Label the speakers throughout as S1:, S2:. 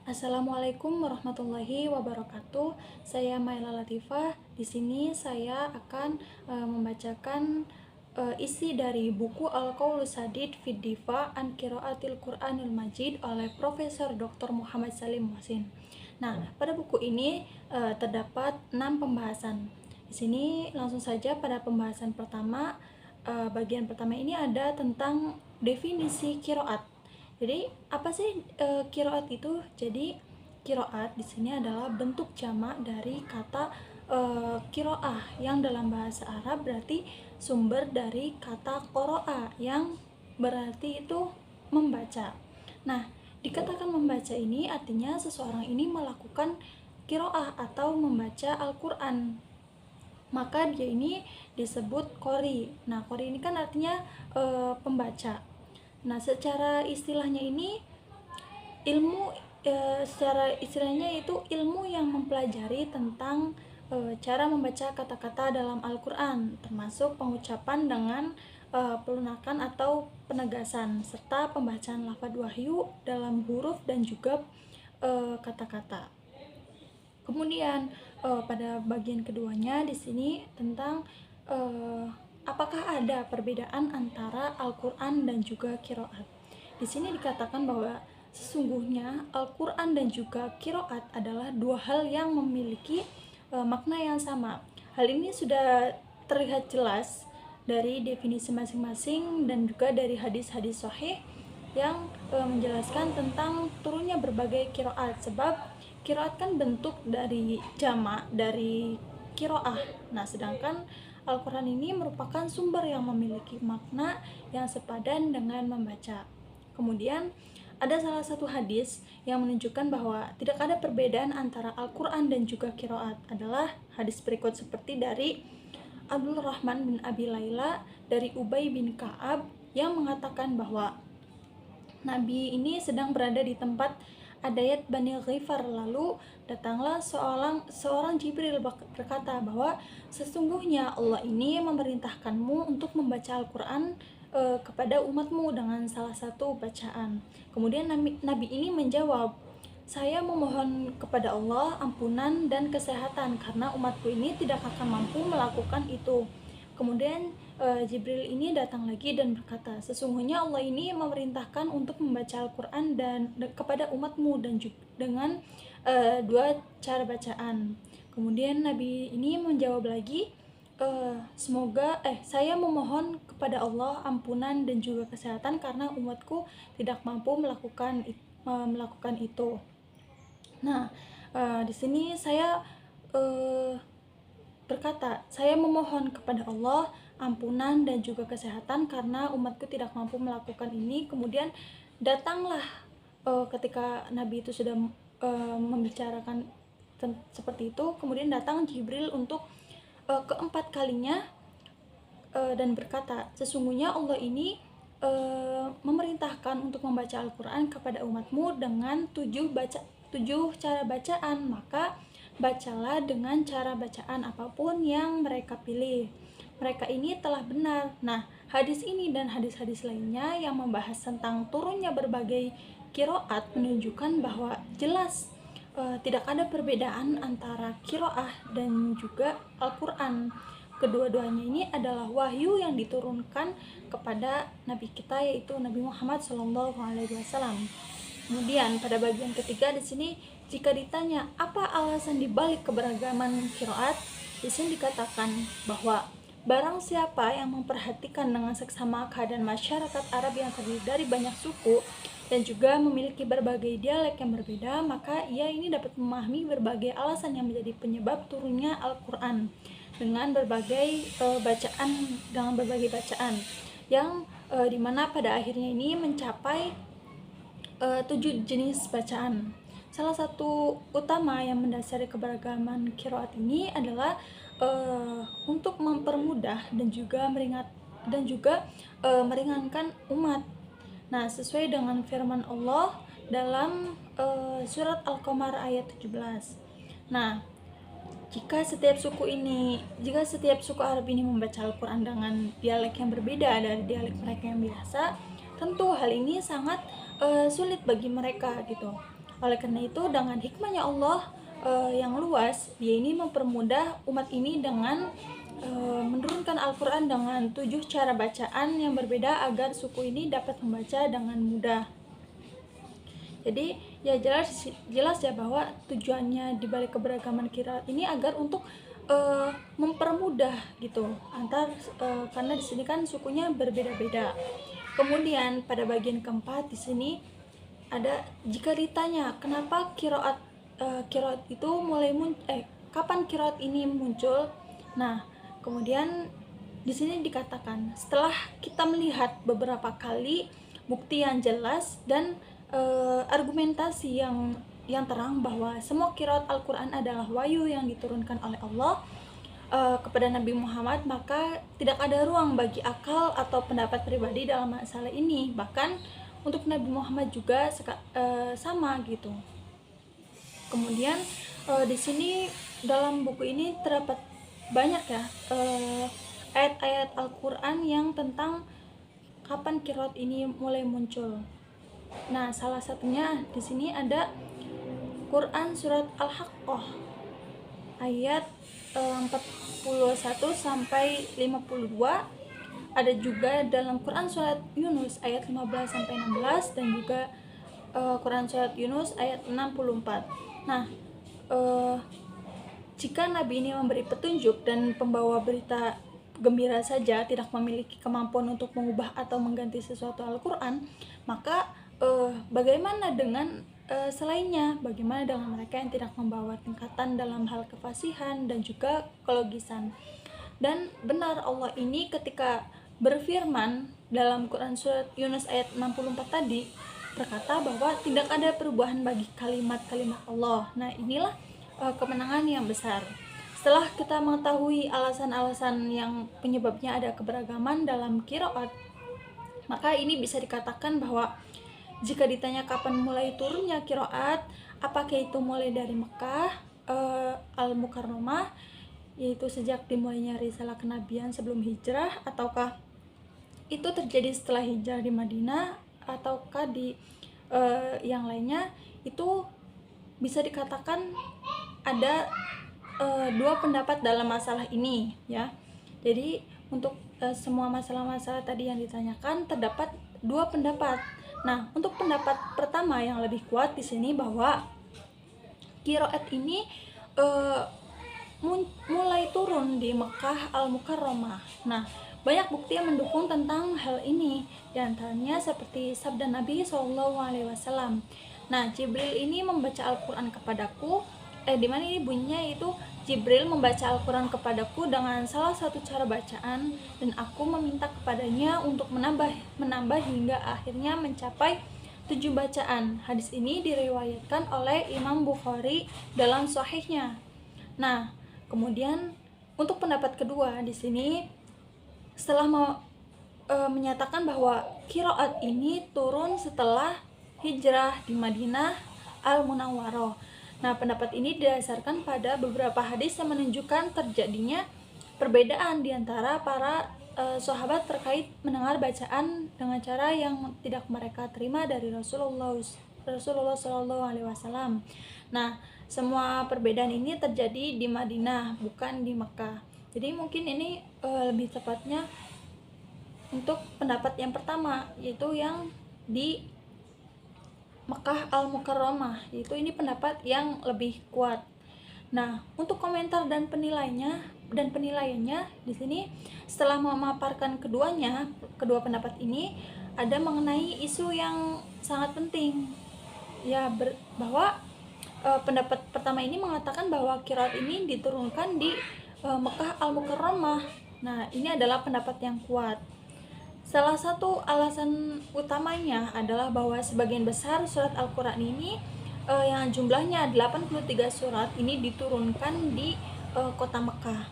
S1: Assalamualaikum warahmatullahi wabarakatuh. Saya Maila Latifah. Di sini saya akan membacakan isi dari buku Al-Qaulus Sadid Fid Difa an Qiraatil Qur'anil Majid oleh Profesor Dr. Muhammad Salim Muhsin. Nah, pada buku ini terdapat 6 pembahasan. Di sini langsung saja pada pembahasan pertama. Bagian pertama ini ada tentang definisi qiraat. Jadi apa sih kiroat itu? Jadi kiroat di sini adalah bentuk jamak dari kata kiroah yang dalam bahasa Arab berarti sumber dari kata qoro'a yang berarti itu membaca. Nah, dikatakan membaca ini artinya seseorang ini melakukan kiroah atau membaca Al-Quran, maka dia ini disebut qori. Nah, qori ini kan artinya pembaca. Nah, secara istilahnya ini ilmu secara istilahnya itu ilmu yang mempelajari tentang cara membaca kata-kata dalam Al-Quran, termasuk pengucapan dengan pelunakan atau penegasan, serta pembacaan lafaz wahyu dalam huruf dan juga kata-kata. Kemudian pada bagian keduanya di sini tentang apakah ada perbedaan antara Al-Quran dan juga qiraat. Di sini dikatakan bahwa sesungguhnya Al-Quran dan juga qiraat adalah dua hal yang memiliki makna yang sama. Hal ini sudah terlihat jelas dari definisi masing-masing dan juga dari hadis-hadis sahih yang menjelaskan tentang turunnya berbagai qiraat, sebab qiraat kan bentuk dari jamak dari qiraah. Nah, sedangkan Al-Quran ini merupakan sumber yang memiliki makna yang sepadan dengan membaca. Kemudian ada salah satu hadis yang menunjukkan bahwa tidak ada perbedaan antara Al-Quran dan juga qiraat, adalah hadis berikut seperti dari Abdul Rahman bin Abi Laila dari Ubay bin Ka'ab yang mengatakan bahwa Nabi ini sedang berada di tempat Adayat Bani Ghifar, lalu datanglah seorang Jibril berkata bahwa sesungguhnya Allah ini memerintahkanmu untuk membaca Al-Quran kepada umatmu dengan salah satu bacaan. Kemudian Nabi ini menjawab, saya memohon kepada Allah ampunan dan kesehatan karena umatku ini tidak akan mampu melakukan itu. Kemudian Jibril ini datang lagi dan berkata, sesungguhnya Allah ini memerintahkan untuk membaca Al-Quran dan kepada umatmu dan juga dengan dua cara bacaan. Kemudian Nabi ini menjawab lagi, saya memohon kepada Allah ampunan dan juga kesehatan karena umatku tidak mampu melakukan itu. Nah, di sini saya berkata, saya memohon kepada Allah ampunan dan juga kesehatan karena umatku tidak mampu melakukan ini. Kemudian datanglah ketika Nabi itu sudah membicarakan seperti itu, kemudian datang Jibril untuk keempat kalinya dan berkata, sesungguhnya Allah ini memerintahkan untuk membaca Al-Quran kepada umatmu dengan 7 cara bacaan, maka bacalah dengan cara bacaan apapun yang mereka pilih. Mereka ini telah benar. Nah, hadis ini dan hadis-hadis lainnya yang membahas tentang turunnya berbagai qiraat menunjukkan bahwa jelas tidak ada perbedaan antara qiraah dan juga Al-Quran. Kedua-duanya ini adalah wahyu yang diturunkan kepada Nabi kita, yaitu Nabi Muhammad SAW. Kemudian pada bagian ketiga di sini, jika ditanya apa alasan dibalik keberagaman qiraat, di sini dikatakan bahwa barang siapa yang memperhatikan dengan seksama keadaan masyarakat Arab yang terdiri dari banyak suku dan juga memiliki berbagai dialek yang berbeda, maka ia ini dapat memahami berbagai alasan yang menjadi penyebab turunnya Al-Quran dengan berbagai bacaan yang dimana pada akhirnya ini mencapai 7 jenis bacaan. Salah satu utama yang mendasari keberagaman qiraat ini adalah untuk mempermudah dan juga meringankan umat. Nah, sesuai dengan firman Allah dalam surat Al-Qamar ayat 17. Nah, jika setiap suku Arab ini membaca Al-Quran dengan dialek yang berbeda dari dialek mereka yang biasa, tentu hal ini sangat sulit bagi mereka gitu. Oleh karena itu, dengan hikmahnya Allah yang luas, dia ini mempermudah umat ini dengan menurunkan Al-Quran dengan 7 cara bacaan yang berbeda agar suku ini dapat membaca dengan mudah. Jadi ya jelas ya bahwa tujuannya dibalik keberagaman qiraat ini agar untuk mempermudah gitu karena di sini kan sukunya berbeda-beda. Kemudian pada bagian keempat di sini ada, jika ditanya kenapa qiraat itu kapan qiraat ini muncul. Nah, kemudian di sini dikatakan setelah kita melihat beberapa kali bukti yang jelas dan argumentasi yang terang bahwa semua qiraat Al-Quran adalah wahyu yang diturunkan oleh Allah kepada Nabi Muhammad, maka tidak ada ruang bagi akal atau pendapat pribadi dalam masalah ini. Bahkan untuk Nabi Muhammad juga sama gitu. Kemudian di sini dalam buku ini terdapat banyak ya ayat-ayat Al-Quran yang tentang kapan qiraat ini mulai muncul. Nah, salah satunya di sini ada Quran surat Al-Haqqah ayat 41 sampai 52. Ada juga dalam Quran surat Yunus ayat 15 sampai 16 dan juga Quran surat Yunus ayat 64. Nah, jika Nabi ini memberi petunjuk dan pembawa berita gembira saja, tidak memiliki kemampuan untuk mengubah atau mengganti sesuatu Al-Quran, maka bagaimana dengan selainnya? Bagaimana dengan mereka yang tidak membawa tingkatan dalam hal kefasihan dan juga kelogisan? Dan benar Allah ini ketika berfirman dalam Quran surat Yunus ayat 64 tadi berkata bahwa tidak ada perubahan bagi kalimat-kalimat Allah. Nah, inilah kemenangan yang besar. Setelah kita mengetahui alasan-alasan yang penyebabnya ada keberagaman dalam qiraat, maka ini bisa dikatakan bahwa jika ditanya kapan mulai turunnya qiraat, apakah itu mulai dari Mekah Al-Mukarramah, yaitu sejak dimulainya risalah kenabian sebelum hijrah, ataukah itu terjadi setelah hijrah di Madinah, ataukah di yang lainnya. Itu bisa dikatakan ada dua pendapat dalam masalah ini ya. Jadi untuk semua masalah-masalah tadi yang ditanyakan terdapat dua pendapat. Nah, untuk pendapat pertama yang lebih kuat di sini bahwa qiraat ini mulai turun di Mekah Al-Mukarramah. Nah, banyak bukti yang mendukung tentang hal ini, di antaranya seperti sabda Nabi SAW. Nah, Jibril ini membaca Al-Quran kepadaku, di mana ini bunyinya itu Jibril membaca Al-Quran kepadaku dengan salah satu cara bacaan, dan aku meminta kepadanya untuk menambah hingga akhirnya mencapai 7 bacaan. Hadis ini diriwayatkan oleh Imam Bukhari dalam Sahihnya. Nah, kemudian untuk pendapat kedua di sini setelah menyatakan bahwa qiraat ini turun setelah hijrah di Madinah Al-Munawwarah. Nah, pendapat ini didasarkan pada beberapa hadis yang menunjukkan terjadinya perbedaan di antara para sahabat terkait mendengar bacaan dengan cara yang tidak mereka terima dari Rasulullah SAW. Nah, semua perbedaan ini terjadi di Madinah, bukan di Mekah. Jadi mungkin ini lebih tepatnya untuk pendapat yang pertama, yaitu yang di Mekah Al-Mukarramah, yaitu ini pendapat yang lebih kuat. Nah, untuk komentar dan penilaiannya di sini setelah memaparkan kedua pendapat ini ada mengenai isu yang sangat penting. Ya, bahwa pendapat pertama ini mengatakan bahwa qiraat ini diturunkan di Mekah Al-Mukarramah. Nah, ini adalah pendapat yang kuat. Salah satu alasan utamanya adalah bahwa sebagian besar surat Al-Quran ini yang jumlahnya 83 surat ini diturunkan di kota Mekah.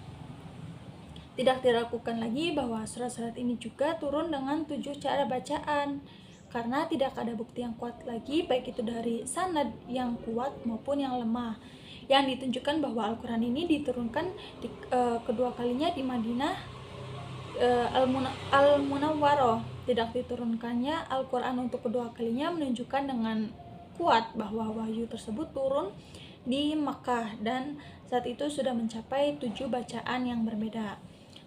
S1: Tidak diragukan lagi bahwa surat-surat ini juga turun dengan 7 cara bacaan, karena tidak ada bukti yang kuat lagi baik itu dari sanad yang kuat maupun yang lemah, yang ditunjukkan bahwa Al-Quran ini diturunkan kedua kalinya di Madinah Al-Munawwarah. Tidak diturunkannya Al-Quran untuk kedua kalinya menunjukkan dengan kuat bahwa wahyu tersebut turun di Makkah dan saat itu sudah mencapai 7 bacaan yang berbeda.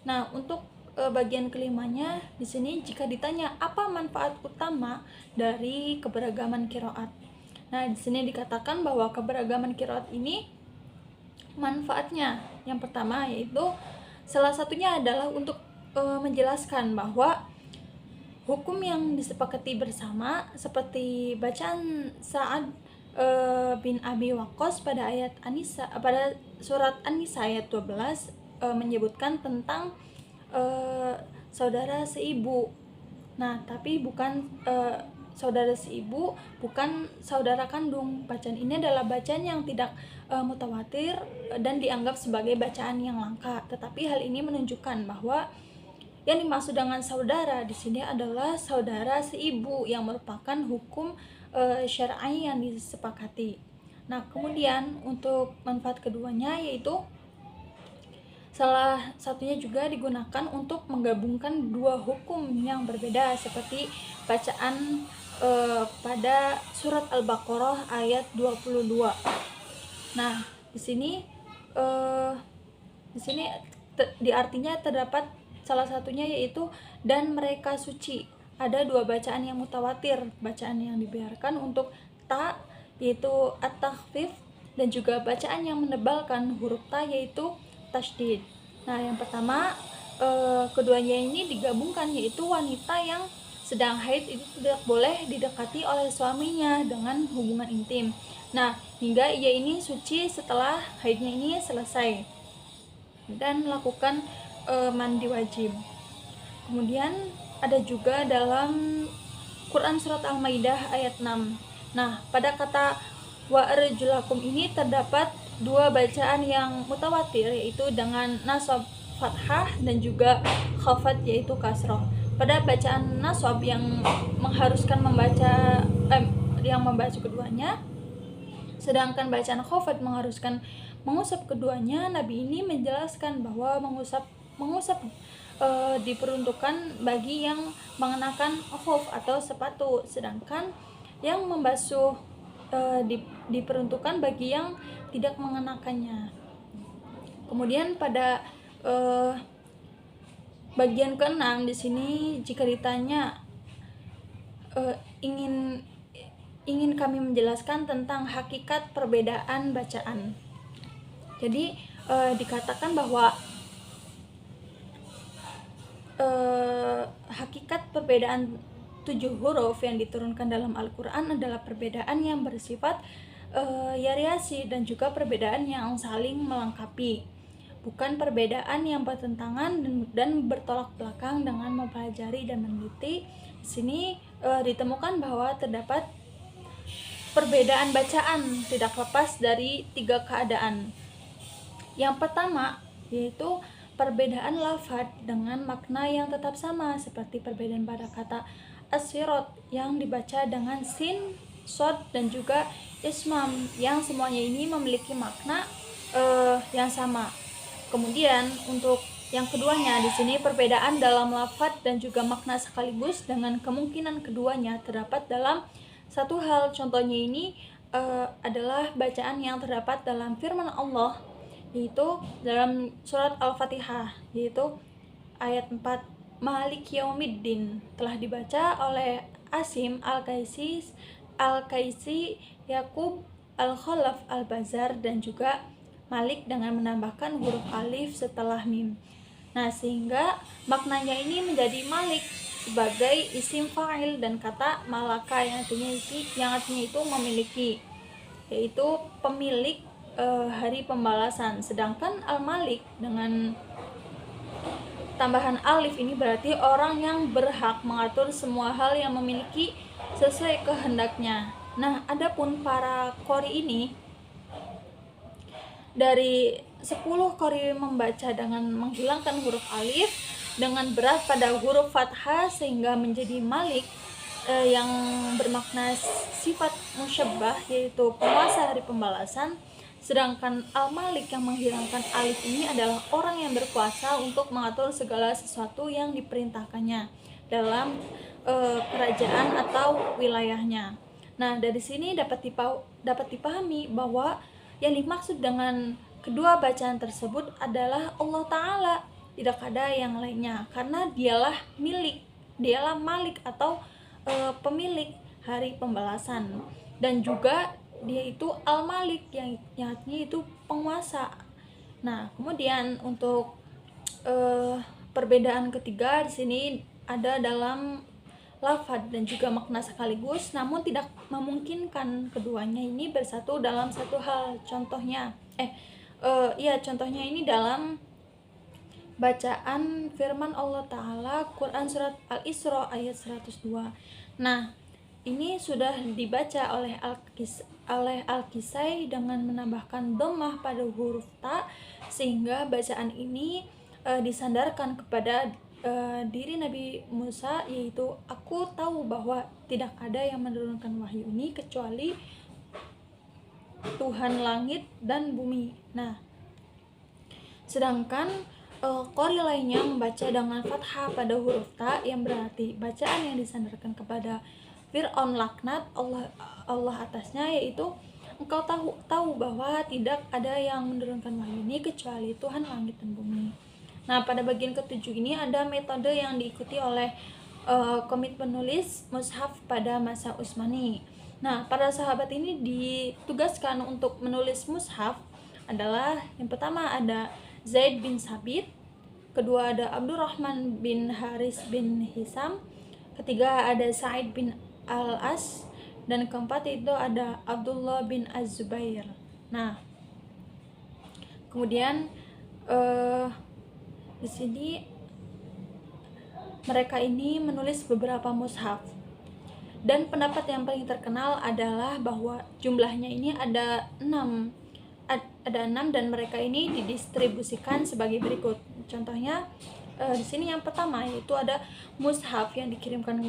S1: Nah, untuk bagian kelimanya di sini jika ditanya apa manfaat utama dari keberagaman qiraat. Nah, di sini dikatakan bahwa keberagaman qiraat ini manfaatnya yang pertama yaitu salah satunya adalah untuk menjelaskan bahwa hukum yang disepakati bersama seperti bacaan Sa'ad bin Abi Waqqas pada pada surat An-Nisa ayat 12 menyebutkan tentang saudara seibu. Nah, tapi bukan saudara seibu, bukan saudara kandung. Bacaan ini adalah bacaan yang tidak mutawatir dan dianggap sebagai bacaan yang langka. Tetapi hal ini menunjukkan bahwa yang dimaksud dengan saudara di sini adalah saudara seibu yang merupakan hukum syar'i yang disepakati. Nah, kemudian untuk manfaat keduanya yaitu salah satunya juga digunakan untuk menggabungkan dua hukum yang berbeda seperti bacaan pada surat Al-Baqarah ayat 22. Nah, di sini di artinya terdapat salah satunya yaitu dan mereka suci. Ada dua bacaan yang mutawatir, bacaan yang dibiarkan untuk ta yaitu at-takhfif dan juga bacaan yang menebalkan huruf ta yaitu tasydid. Nah, yang pertama keduanya ini digabungkan yaitu wanita yang sedang haid itu tidak boleh didekati oleh suaminya dengan hubungan intim. Nah, hingga ia ini suci setelah haidnya ini selesai dan melakukan mandi wajib. Kemudian ada juga dalam Quran surat Al-Maidah ayat 6. Nah, pada kata wa arjulakum ini terdapat dua bacaan yang mutawatir yaitu dengan nasab fathah dan juga khafat yaitu kasroh. Pada bacaan nasab yang mengharuskan membaca keduanya, sedangkan bacaan khafat mengharuskan mengusap keduanya. Nabi ini menjelaskan bahwa mengusap diperuntukkan bagi yang mengenakan khuf atau sepatu, sedangkan yang membasuh diperuntukkan bagi yang tidak mengenakannya. Kemudian pada bagian keenam di sini jika ditanya ingin kami menjelaskan tentang hakikat perbedaan bacaan. Jadi dikatakan bahwa hakikat perbedaan 7 huruf yang diturunkan dalam Al-Quran adalah perbedaan yang bersifat variasi dan juga perbedaan yang saling melengkapi, bukan perbedaan yang bertentangan dan bertolak belakang. Dengan mempelajari dan meneliti di sini ditemukan bahwa terdapat perbedaan bacaan tidak lepas dari 3 keadaan. Yang pertama yaitu perbedaan lafaz dengan makna yang tetap sama, seperti perbedaan pada kata as-sirat yang dibaca dengan sin, shod dan juga ismam yang semuanya ini memiliki makna yang sama. Kemudian untuk yang keduanya di sini perbedaan dalam lafaz dan juga makna sekaligus dengan kemungkinan keduanya terdapat dalam satu hal. Contohnya ini adalah bacaan yang terdapat dalam firman Allah yaitu dalam surat Al-Fatihah yaitu ayat 4 Malik Yaumiddin telah dibaca oleh Asim Al-Kaisi, Yakub Al-Khalaf Al-Bazar dan juga Malik dengan menambahkan huruf alif setelah mim. Nah, sehingga maknanya ini menjadi Malik sebagai isim fa'il dan kata malaka yang artinya itu memiliki, yaitu pemilik hari pembalasan. Sedangkan Al-Malik dengan tambahan alif ini berarti orang yang berhak mengatur semua hal yang memiliki sesuai kehendaknya. Nah, adapun para qori ini dari 10 qori membaca dengan menghilangkan huruf alif dengan berat pada huruf fathah sehingga menjadi Malik yang bermakna sifat musyabbah yaitu penguasa hari pembalasan. Sedangkan Al-Malik yang menghilangkan alif ini adalah orang yang berkuasa untuk mengatur segala sesuatu yang diperintahkannya dalam kerajaan atau wilayahnya. Nah, dari sini dapat dipahami bahwa yang dimaksud dengan kedua bacaan tersebut adalah Allah Ta'ala, tidak ada yang lainnya, karena dialah Malik atau pemilik hari pembalasan, dan juga dia itu Al-Malik yang artinya itu penguasa. Nah, kemudian untuk perbedaan ketiga di sini ada dalam lafaz dan juga makna sekaligus, namun tidak memungkinkan keduanya ini bersatu dalam satu hal. Contohnya ini dalam bacaan firman Allah Ta'ala Quran Surat Al-Isra ayat 102. Nah, ini sudah dibaca oleh Al-Kisai dengan menambahkan dhammah pada huruf ta, sehingga bacaan ini disandarkan kepada diri Nabi Musa, yaitu aku tahu bahwa tidak ada yang menurunkan wahyu ini kecuali Tuhan langit dan bumi. Nah, sedangkan qori lainnya membaca dengan fathah pada huruf ta, yang berarti bacaan yang disandarkan kepada Fir'aun laknat Allah atasnya, yaitu engkau tahu bahwa tidak ada yang menurunkan wahyu ini kecuali Tuhan langit dan bumi. Nah, pada bagian ketujuh ini ada metode yang diikuti oleh komite penulis mushaf pada masa Utsmani. Nah, para sahabat ini ditugaskan untuk menulis mushaf adalah yang pertama ada Zaid bin Sabit, kedua ada Abdurrahman bin Haris bin Hisam, ketiga ada Sa'id bin Al-As, dan keempat itu ada Abdullah bin Az-Zubair. Nah, kemudian di sini mereka ini menulis beberapa mushaf, dan pendapat yang paling terkenal adalah bahwa jumlahnya ini ada 6 dan mereka ini didistribusikan sebagai berikut. Contohnya di sini yang pertama yaitu ada mushaf yang dikirimkan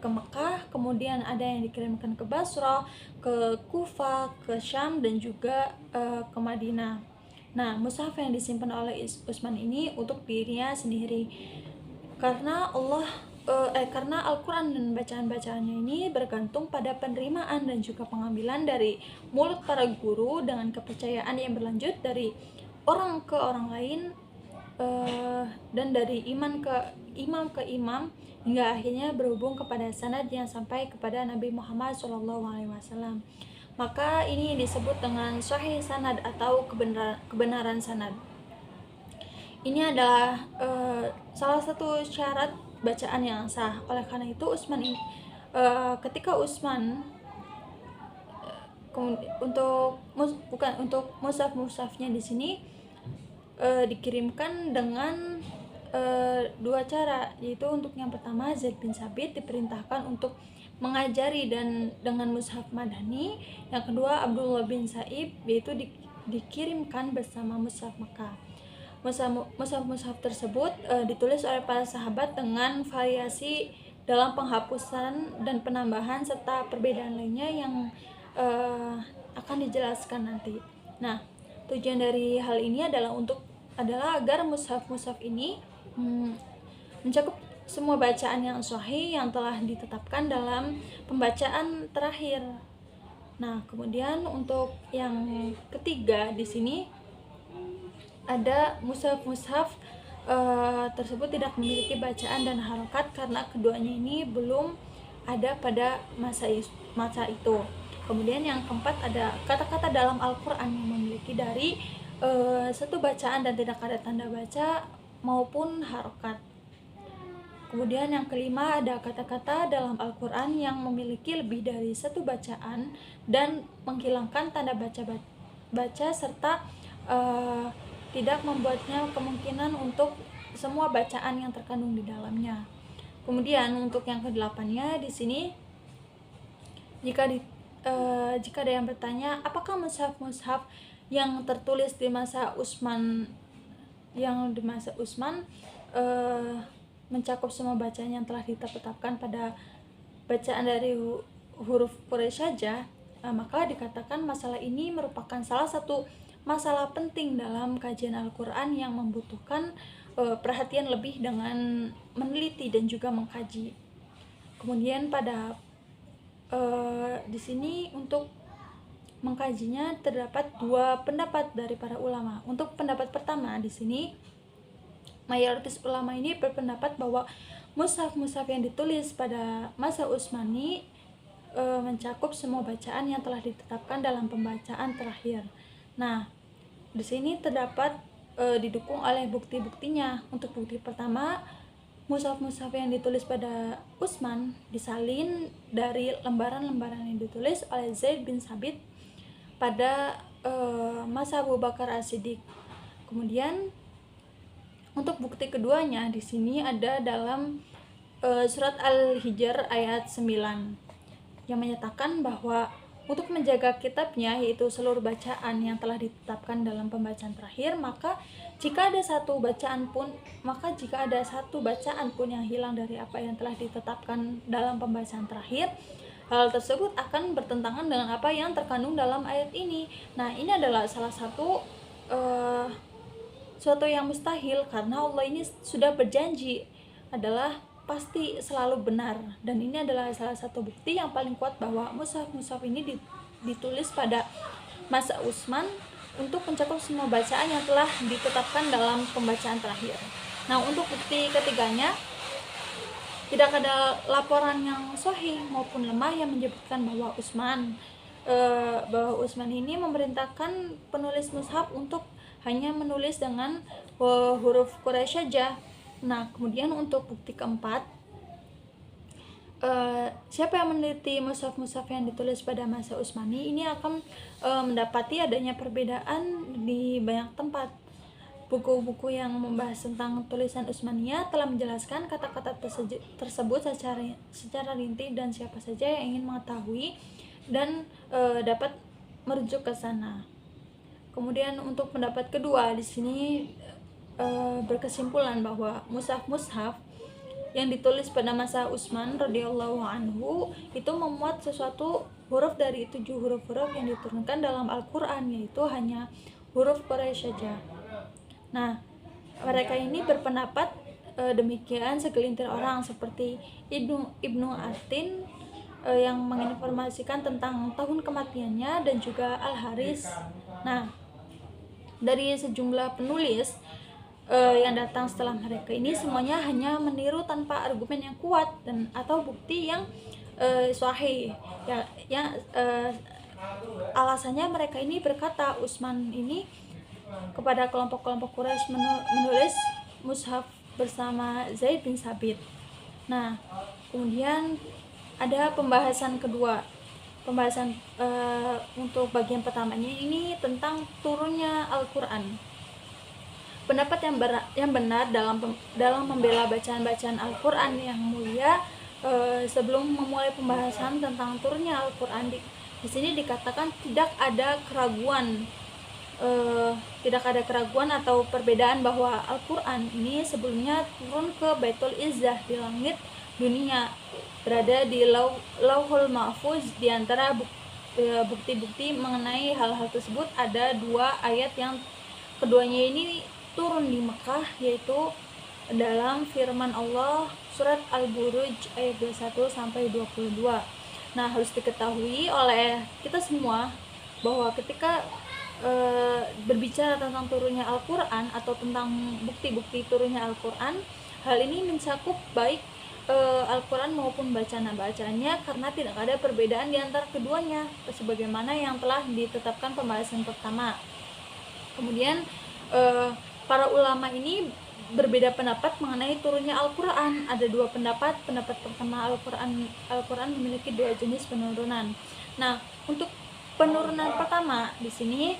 S1: ke Mekah, kemudian ada yang dikirimkan ke Basra, ke Kufa, ke Syam, dan juga ke Madinah. Nah, mushaf yang disimpan oleh Utsman ini untuk dirinya sendiri, karena Al-Quran dan bacaan-bacaannya ini bergantung pada penerimaan dan juga pengambilan dari mulut para guru dengan kepercayaan yang berlanjut dari orang ke orang lain, dan dari imam ke imam hingga akhirnya berhubung kepada sanad yang sampai kepada Nabi Muhammad SAW. Maka ini disebut dengan sahih sanad atau kebenaran sanad. Ini adalah salah satu syarat bacaan yang sah. Oleh karena itu ketika Utsman untuk mushaf-mushafnya di sini dikirimkan dengan dua cara, yaitu untuk yang pertama Zaid bin Sabit diperintahkan untuk mengajari dan dengan mushaf Madani, yang kedua Abdullah bin Sa'ib yaitu dikirimkan bersama mushaf Makkah. Mushaf tersebut ditulis oleh para sahabat dengan variasi dalam penghapusan dan penambahan serta perbedaan lainnya yang akan dijelaskan nanti. Nah, tujuan dari hal ini adalah agar mushaf ini mencakup semua bacaan yang sahih yang telah ditetapkan dalam pembacaan terakhir. Nah, kemudian untuk yang ketiga di sini ada mushaf tersebut tidak memiliki bacaan dan harokat karena keduanya ini belum ada pada masa itu. Kemudian yang keempat ada kata-kata dalam Al-Quran yang memiliki dari satu bacaan dan tidak ada tanda baca maupun harokat. Kemudian yang kelima ada kata-kata dalam Al-Quran yang memiliki lebih dari satu bacaan dan menghilangkan tanda baca serta tidak membuatnya kemungkinan untuk semua bacaan yang terkandung di dalamnya. Kemudian untuk yang kedelapannya di sini, jika ada yang bertanya apakah mushaf yang tertulis di masa Utsman mencakup semua bacaan yang telah ditetapkan pada bacaan dari huruf Quraisy saja, maka dikatakan masalah ini merupakan salah satu masalah penting dalam kajian Al-Quran yang membutuhkan perhatian lebih dengan meneliti dan juga mengkaji. Kemudian pada Di sini untuk mengkajinya terdapat dua pendapat dari para ulama. Untuk pendapat pertama di sini mayoritas ulama ini berpendapat bahwa mushaf-mushaf yang ditulis pada masa Utsmani mencakup semua bacaan yang telah ditetapkan dalam pembacaan terakhir. Nah, di sini terdapat didukung oleh bukti-buktinya. Untuk bukti pertama, mushaf-mushaf yang ditulis pada Utsman disalin dari lembaran-lembaran yang ditulis oleh Zaid bin Sabit pada masa Abu Bakar As-Siddiq. Kemudian untuk bukti keduanya di sini ada dalam surat Al-Hijr ayat 9 yang menyatakan bahwa untuk menjaga kitabnya, yaitu seluruh bacaan yang telah ditetapkan dalam pembacaan terakhir, maka jika ada satu bacaan pun yang hilang dari apa yang telah ditetapkan dalam pembacaan terakhir, hal tersebut akan bertentangan dengan apa yang terkandung dalam ayat ini. Nah, ini adalah salah satu suatu yang mustahil, karena Allah ini sudah berjanji adalah pasti selalu benar, dan ini adalah salah satu bukti yang paling kuat bahwa mushaf-mushaf ini ditulis pada masa Utsman untuk mencakup semua bacaan yang telah ditetapkan dalam pembacaan terakhir. Nah, untuk bukti ketiganya, tidak ada laporan yang sahih maupun lemah yang menyebutkan bahwa Utsman ini memerintahkan penulis mushaf untuk hanya menulis dengan huruf Quraisy saja. Nah, kemudian untuk bukti keempat, siapa yang meneliti mushaf-mushaf yang ditulis pada masa Utsmani ini akan mendapati adanya perbedaan di banyak tempat. Buku-buku yang membahas tentang tulisan Utsmaniyah telah menjelaskan kata-kata tersebut secara rinci, dan siapa saja yang ingin mengetahui dan dapat merujuk ke sana. Kemudian untuk pendapat kedua di sini berkesimpulan bahwa mushaf-mushaf yang ditulis pada masa Utsman radhiyallahu anhu itu memuat sesuatu huruf dari 7 huruf-huruf yang diturunkan dalam Al-Qur'an, yaitu hanya huruf Quraisy saja. Nah, mereka ini berpendapat demikian segelintir orang seperti Ibnu Atin yang menginformasikan tentang tahun kematiannya, dan juga Al-Haris. Nah, dari sejumlah penulis yang datang setelah mereka ini semuanya hanya meniru tanpa argumen yang kuat dan atau bukti yang sahih. Alasannya mereka ini berkata Utsman ini kepada kelompok-kelompok Quraisy menulis mushaf bersama Zaid bin Sabit. Nah, kemudian ada pembahasan kedua. Untuk bagian pertamanya ini tentang turunnya Al-Qur'an. Pendapat yang benar dalam membela bacaan-bacaan Al-Qur'an yang mulia, sebelum memulai pembahasan tentang turunnya Al-Qur'an di sini dikatakan tidak ada keraguan atau perbedaan bahwa Al-Qur'an ini sebelumnya turun ke Baitul Izzah di langit dunia, berada di Lauhul Mahfuz. Di antara bukti-bukti mengenai hal-hal tersebut ada 2 ayat yang keduanya ini turun di Mekah, yaitu dalam firman Allah surat Al-Buruj ayat 21 sampai 22. Nah, harus diketahui oleh kita semua bahwa ketika berbicara tentang turunnya Al-Qur'an atau tentang bukti-bukti turunnya Al-Qur'an, hal ini mencakup baik Al-Qur'an maupun bacaan-bacaannya, karena tidak ada perbedaan di antara keduanya sebagaimana yang telah ditetapkan pembahasan pertama. Kemudian para ulama ini berbeda pendapat mengenai turunnya Al-Qur'an. Ada 2 pendapat. Pendapat pertama, Al-Qur'an memiliki 2 jenis penurunan. Nah, untuk penurunan pertama di sini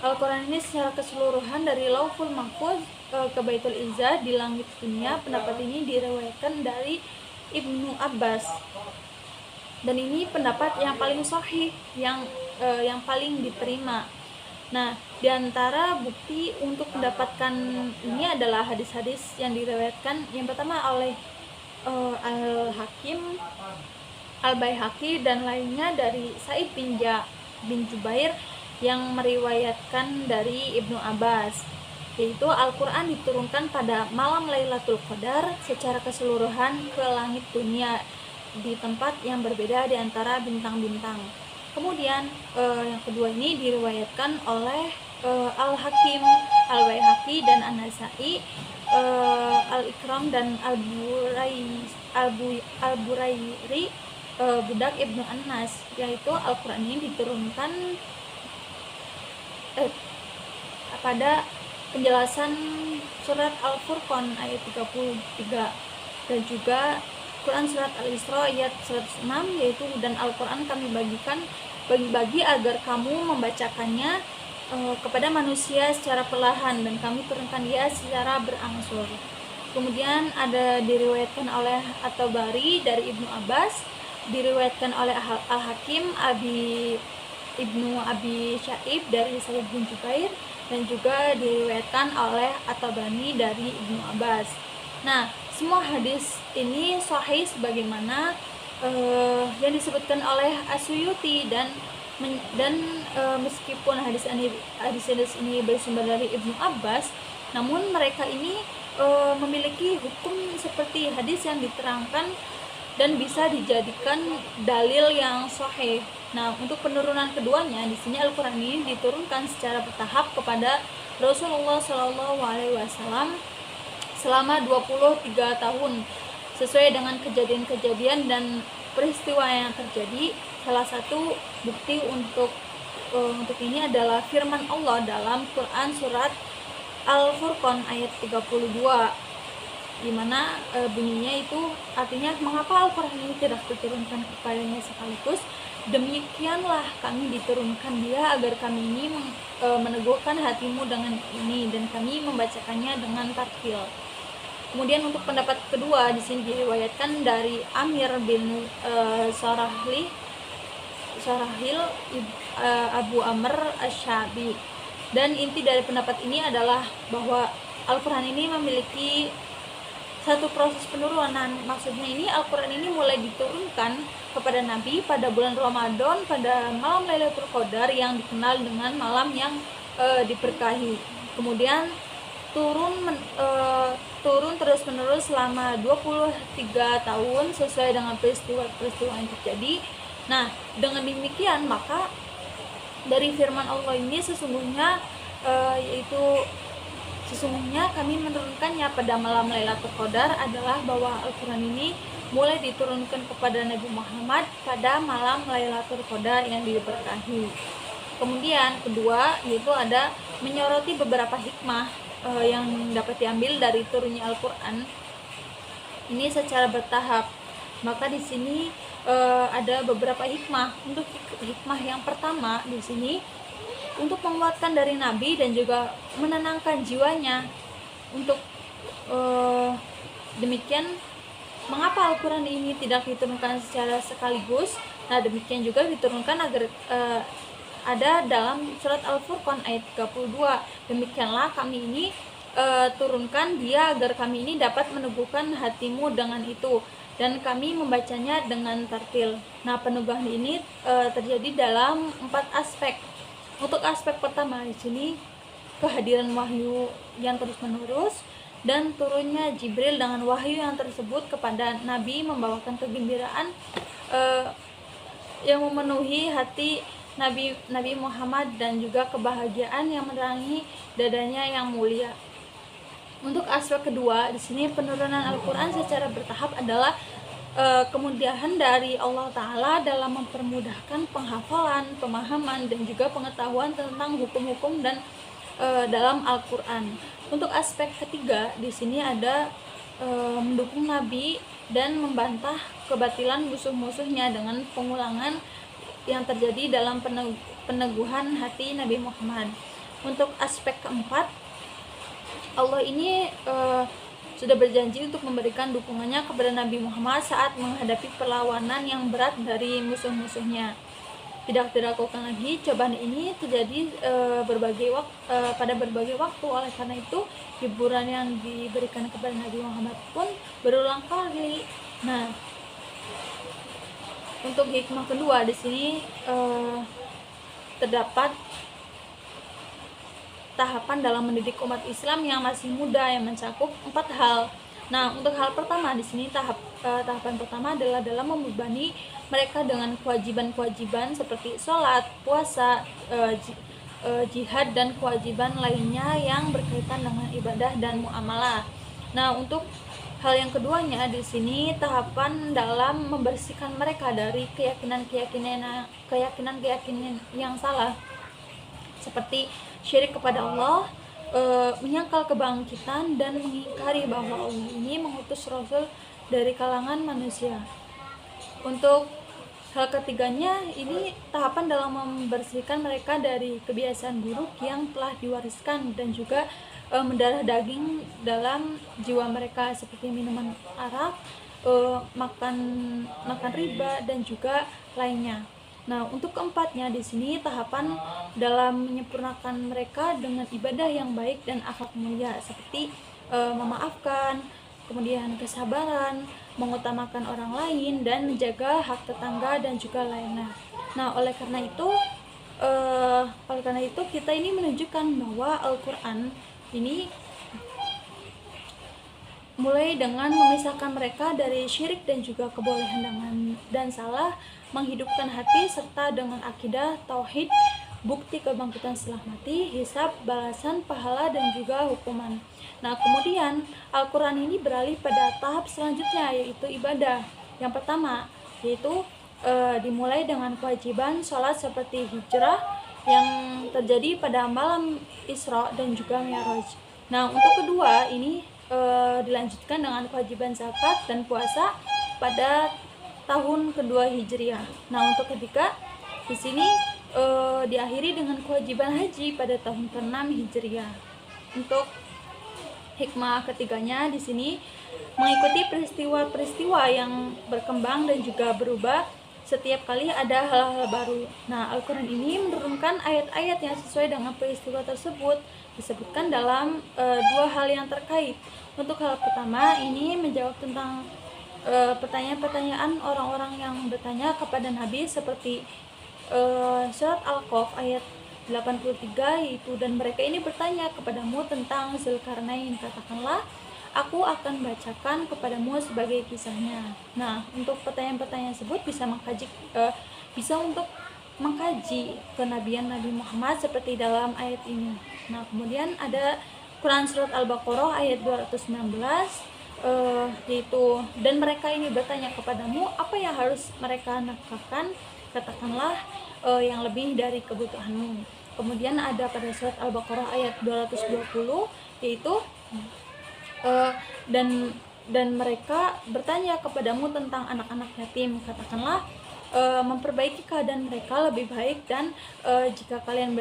S1: Al-Qur'an ini secara keseluruhan dari Lauhul Mahfuz ke Baitul Izzah di langit dunia. Pendapat ini diriwayatkan dari Ibnu Abbas, dan ini pendapat yang paling sahih, yang paling diterima. Nah, di antara bukti untuk mendapatkan ini adalah hadis-hadis yang diriwayatkan yang pertama oleh Al-Hakim, Al-Baihaqi dan lainnya dari Sa'id bin Jubair yang meriwayatkan dari Ibnu Abbas, yaitu Al-Qur'an diturunkan pada malam Lailatul Qadar secara keseluruhan ke langit dunia di tempat yang berbeda di antara bintang-bintang. Kemudian yang kedua ini diriwayatkan oleh Al-Hakim, Al-Baihaqi dan An-Nasai, Al-Ikram dan Al-Burairi, budak Ibnu Anas, yaitu Al-Quran ini diturunkan pada penjelasan surat Al-Furqan ayat 33, dan juga Quran surat Al-Isra ayat 106, yaitu dan Al-Quran kami bagi-bagi agar kamu membacakannya kepada manusia secara perlahan, dan kami turunkan dia secara berangsur. Kemudian ada diriwayatkan oleh At-Tabari dari Ibnu Abbas, diriwayatkan oleh Al-Hakim Ibnu Abi Syaib dari Sa'id bin Jubair, dan juga diriwayatkan oleh At-Tabani dari Ibnu Abbas. Nah, semua hadis ini sahih sebagaimana yang disebutkan oleh As-Suyuti, dan meskipun hadis ini bersumber dari Ibnu Abbas, namun mereka ini memiliki hukum seperti hadis yang diterangkan dan bisa dijadikan dalil yang sahih. Nah, untuk penurunan keduanya, di sini Al-Quran ini diturunkan secara bertahap kepada Rasulullah Shallallahu Alaihi Wasallam selama 23 tahun, sesuai dengan kejadian-kejadian dan peristiwa yang terjadi. Salah satu bukti untuk ini adalah firman Allah dalam Quran surat Al-Furqan ayat 32, di mana bunyinya itu artinya, mengapa Al-Quran ini tidak diturunkan kepadanya sekaligus? Demikianlah kami diturunkan dia agar kami ini meneguhkan hatimu dengan ini, dan kami membacakannya dengan tartil. Kemudian untuk pendapat kedua, di sini diriwayatkan dari Amir bin Sarahil Abu Amr Asy-Syabi, dan inti dari pendapat ini adalah bahwa Al-Quran ini memiliki satu proses penurunan. Maksudnya ini Al-Quran ini mulai diturunkan kepada Nabi pada bulan Ramadan pada malam Lailatul Qadar yang dikenal dengan malam yang diberkahi. Kemudian turun terus-menerus selama 23 tahun sesuai dengan peristiwa-peristiwa yang terjadi. Nah, dengan demikian maka dari firman Allah ini sesungguhnya sesungguhnya kami menurunkannya pada malam Lailatul Qadar adalah bahwa Al-Quran ini mulai diturunkan kepada Nabi Muhammad pada malam Lailatul Qadar yang diberkahi. Kemudian kedua, yaitu ada menyoroti beberapa hikmah yang dapat diambil dari turunnya Al-Quran ini secara bertahap. Maka di sini ada beberapa hikmah. Untuk hikmah yang pertama di sini, untuk menguatkan dari Nabi dan juga menenangkan jiwanya. Untuk demikian, mengapa Al-Quran ini tidak diturunkan secara sekaligus? Nah, demikian juga diturunkan agar ada dalam surat Al-Furqan ayat 32. Demikianlah kami ini turunkan dia agar kami ini dapat meneguhkan hatimu dengan itu, dan kami membacanya dengan tartil. Nah, peneguhan ini terjadi dalam 4 aspek. Untuk aspek pertama di sini kehadiran wahyu yang terus-menerus dan turunnya Jibril dengan wahyu yang tersebut kepada Nabi membawakan kegembiraan yang memenuhi hati Nabi Muhammad dan juga kebahagiaan yang menerangi dadanya yang mulia. Untuk aspek kedua di sini penurunan Al-Quran secara bertahap adalah kemudahan dari Allah Ta'ala dalam mempermudahkan penghafalan, pemahaman, dan juga pengetahuan tentang hukum-hukum dan dalam Al-Quran. Untuk aspek ketiga di sini ada mendukung Nabi dan membantah kebatilan musuh-musuhnya dengan pengulangan yang terjadi dalam peneguhan hati Nabi Muhammad. Untuk aspek keempat, Allah ini sudah berjanji untuk memberikan dukungannya kepada Nabi Muhammad saat menghadapi perlawanan yang berat dari musuh-musuhnya. Tidak diragukan lagi, cobaan ini terjadi pada berbagai waktu. Oleh karena itu, hiburan yang diberikan kepada Nabi Muhammad pun berulang kali. Nah, untuk hikmah kedua di sini terdapat tahapan dalam mendidik umat Islam yang masih muda yang mencakup 4 hal. Nah, untuk hal pertama di sini tahapan pertama adalah dalam membebani mereka dengan kewajiban-kewajiban seperti sholat, puasa, jihad dan kewajiban lainnya yang berkaitan dengan ibadah dan muamalah. Nah, untuk hal yang keduanya di sini tahapan dalam membersihkan mereka dari keyakinan-keyakinan yang salah seperti syirik kepada Allah, menyangkal kebangkitan dan mengingkari bahwa Allah ini mengutus rasul dari kalangan manusia. Untuk hal ketiganya ini tahapan dalam membersihkan mereka dari kebiasaan buruk yang telah diwariskan dan juga mendarah daging dalam jiwa mereka seperti minuman arak, makan riba dan juga lainnya. Nah, untuk keempatnya di sini tahapan dalam menyempurnakan mereka dengan ibadah yang baik dan akhlak mulia seperti memaafkan, kemudian kesabaran, mengutamakan orang lain dan menjaga hak tetangga dan juga lainnya. Nah, oleh karena itu kita ini menunjukkan bahwa Al-Qur'an ini mulai dengan memisahkan mereka dari syirik dan juga kebolehan dan salah, menghidupkan hati serta dengan akidah tauhid, bukti kebangkitan setelah mati, hisab, balasan, pahala dan juga hukuman. Nah, kemudian Al-Qur'an ini beralih pada tahap selanjutnya yaitu ibadah. Yang pertama yaitu dimulai dengan kewajiban sholat seperti hijrah yang terjadi pada malam Isra dan juga Mi'raj. Nah, untuk kedua ini dilanjutkan dengan kewajiban zakat dan puasa pada tahun kedua Hijriah. Nah, untuk ketiga di sini diakhiri dengan kewajiban haji pada tahun ke-6 Hijriah. Untuk hikmah ketiganya di sini mengikuti peristiwa-peristiwa yang berkembang dan juga berubah setiap kali ada hal-hal baru. Nah, Al-Quran ini menurunkan ayat-ayat yang sesuai dengan peristiwa tersebut. Disebutkan dalam dua hal yang terkait. Untuk hal pertama ini menjawab tentang pertanyaan-pertanyaan orang-orang yang bertanya kepada Nabi seperti surat Al-Qaf ayat 83 yaitu, dan mereka ini bertanya kepadamu tentang Zulkarnain, katakanlah aku akan bacakan kepadamu sebagai kisahnya. Nah, untuk pertanyaan-pertanyaan tersebut bisa untuk mengkaji kenabian Nabi Muhammad seperti dalam ayat ini. Nah, kemudian ada Quran surat Al-Baqarah ayat 219 yaitu, dan mereka ini bertanya kepadamu apa yang harus mereka nafkahkan, katakanlah yang lebih dari kebutuhanmu. Kemudian ada pada surat Al-Baqarah ayat 220 yaitu dan mereka bertanya kepadamu tentang anak-anak yatim, katakanlah memperbaiki keadaan mereka lebih baik, dan jika kalian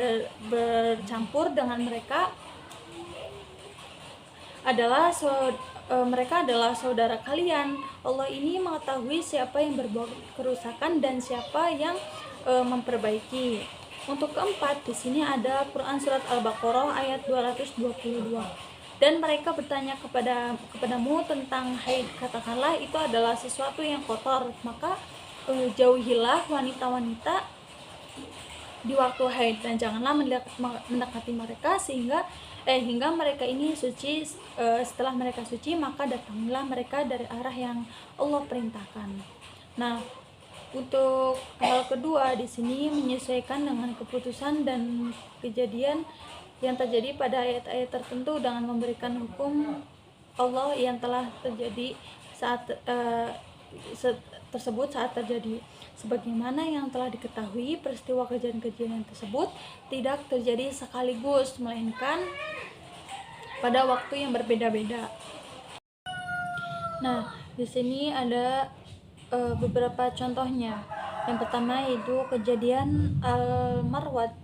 S1: bercampur dengan mereka mereka adalah saudara kalian. Allah ini mengetahui siapa yang berbuat kerusakan dan siapa yang memperbaiki. Untuk keempat di sini ada Quran surat Al-Baqarah ayat 222. Dan mereka bertanya kepadamu tentang haid, katakanlah itu adalah sesuatu yang kotor, maka jauhilah wanita-wanita di waktu haid dan janganlah mendekati mereka hingga mereka ini suci. Setelah mereka suci maka datangilah mereka dari arah yang Allah perintahkan. Nah, untuk hal kedua di sini menyesuaikan dengan keputusan dan kejadian yang terjadi pada ayat-ayat tertentu dengan memberikan hukum Allah yang telah terjadi saat terjadi. Sebagaimana yang telah diketahui, peristiwa kejadian-kejadian tersebut tidak terjadi sekaligus, melainkan pada waktu yang berbeda-beda. Nah, di sini ada beberapa contohnya. Yang pertama yaitu kejadian Al-Marhat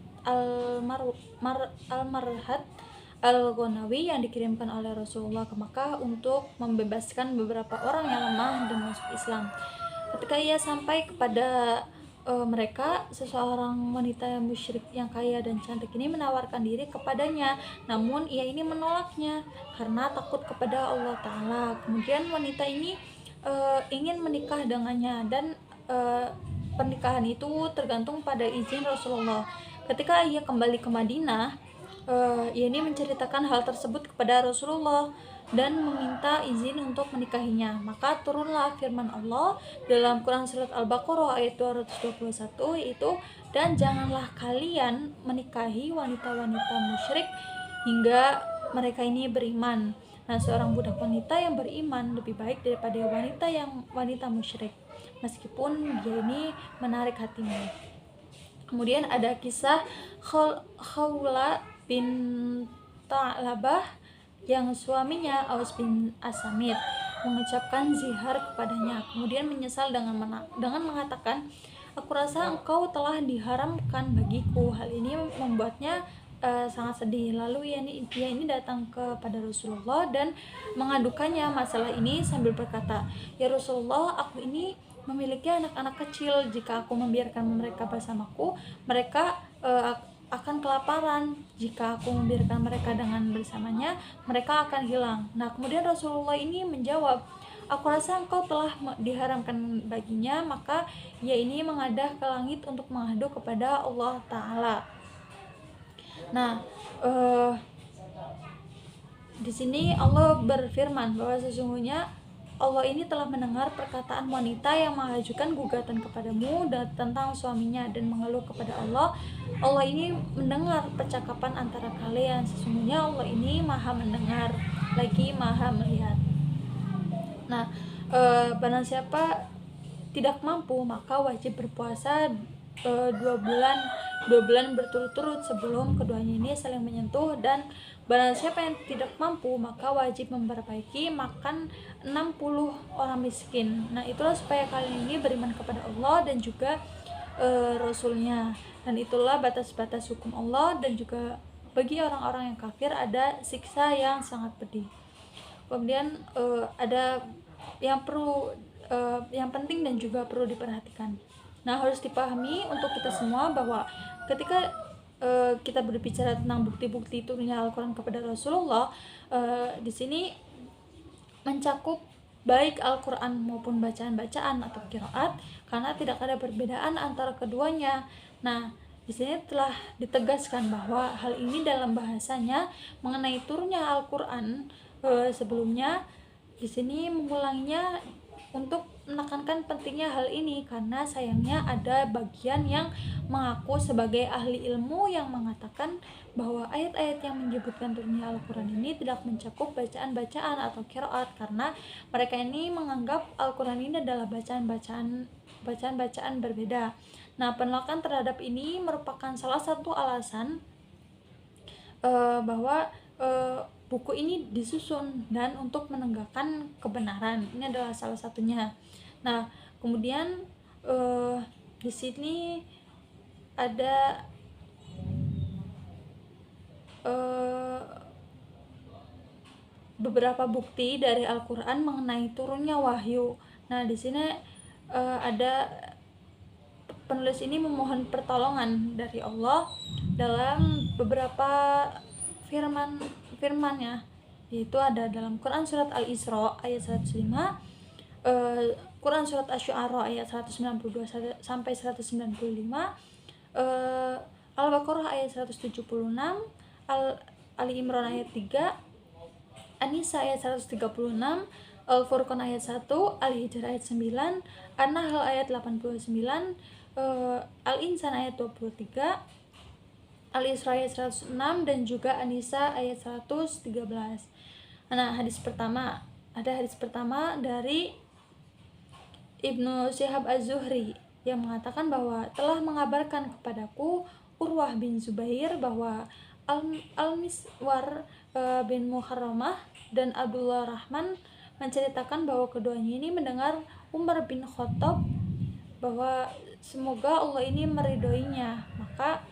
S1: Al-Ghanawi yang dikirimkan oleh Rasulullah ke Makkah untuk membebaskan beberapa orang yang lemah dan masuk Islam. Ketika ia sampai kepada mereka, seseorang wanita musyrik yang kaya dan cantik ini menawarkan diri kepadanya, namun ia ini menolaknya karena takut kepada Allah Ta'ala. Kemudian wanita ini ingin menikah dengannya, dan pernikahan itu tergantung pada izin Rasulullah. Ketika ia kembali ke Madinah, ia ini menceritakan hal tersebut kepada Rasulullah. dan meminta izin untuk menikahinya. Maka turunlah firman Allah dalam Quran surat Al-Baqarah ayat 221, yaitu, dan janganlah kalian menikahi wanita-wanita musyrik hingga mereka ini beriman. Nah, seorang budak wanita yang beriman lebih baik daripada wanita musyrik, meskipun dia ini menarik hatimu. Kemudian ada kisah Khawla bin Ta'labah yang suaminya Aus bin Asamit mengucapkan zihar kepadanya, kemudian menyesal dengan mengatakan, aku rasa engkau telah diharamkan bagiku. Hal ini membuatnya sangat sedih. Lalu dia ini datang kepada Rasulullah dan mengadukannya masalah ini sambil berkata, ya Rasulullah, aku ini memiliki anak-anak kecil. Jika aku membiarkan mereka bersamaku, mereka akan kelaparan. Jika aku membiarkan mereka dengan bersamanya, mereka akan hilang. Nah, kemudian Rasulullah ini menjawab, aku rasa engkau telah diharamkan baginya. Maka ia ini mengadah ke langit untuk mengadu kepada Allah Ta'ala. Nah, di sini Allah berfirman bahwa sesungguhnya Allah ini telah mendengar perkataan wanita yang mengajukan gugatan kepadamu dan tentang suaminya dan mengeluh kepada Allah. Allah ini mendengar percakapan antara kalian. Sesungguhnya Allah ini maha mendengar lagi maha melihat. Nah, barang siapa tidak mampu maka wajib berpuasa 2 bulan berturut-turut sebelum keduanya ini saling menyentuh, dan barang siapa yang tidak mampu maka wajib memperbaiki makan 60 orang miskin. Nah, itulah supaya kalian ini beriman kepada Allah dan juga Rasulnya, dan itulah batas-batas hukum Allah, dan juga bagi orang-orang yang kafir ada siksa yang sangat pedih. Kemudian ada yang penting dan juga perlu diperhatikan. Nah, harus dipahami untuk kita semua bahwa ketika kita berbicara tentang bukti-bukti turunnya Al-Quran kepada Rasulullah, di sini mencakup baik Al-Quran maupun bacaan-bacaan atau qiraat, karena tidak ada perbedaan antara keduanya. Nah, di sini telah ditegaskan bahwa hal ini dalam bahasanya mengenai turunnya Al-Quran sebelumnya. Di sini mengulanginya untuk menekankan pentingnya hal ini, karena sayangnya ada bagian yang mengaku sebagai ahli ilmu yang mengatakan bahwa ayat-ayat yang menyebutkan turunnya Al-Quran ini tidak mencakup bacaan-bacaan atau qiraat, karena mereka ini menganggap Al-Quran ini adalah bacaan-bacaan berbeda. Nah, penolakan terhadap ini merupakan salah satu alasan bahwa buku ini disusun dan untuk menegakkan kebenaran. Ini adalah salah satunya. Nah, kemudian di sini ada beberapa bukti dari Al-Quran mengenai turunnya wahyu. Nah, di sini ada penulis ini memohon pertolongan dari Allah dalam beberapa firman-nya, yaitu ada dalam Quran surat Al-Isra ayat 105, Quran surat Asy-Syu'ara ayat 192 sampai 195, Al-Baqarah ayat 176, Ali Imran ayat 3, An-Nisa ayat 136, Al-Furqan ayat 1, Al-Hijr ayat 9, An-Nahl ayat 89, Al-Insan ayat 23, Al-Isra ayat 106, dan juga An-Nisa ayat 113. Nah, hadis pertama dari Ibnu Syihab Az-Zuhri yang mengatakan bahwa telah mengabarkan kepadaku Urwah bin Zubair bahwa Al-Miswar bin Muharramah dan Abdullah Rahman menceritakan bahwa keduanya ini mendengar Umar bin Khattab bahwa semoga Allah ini meridhoinya, maka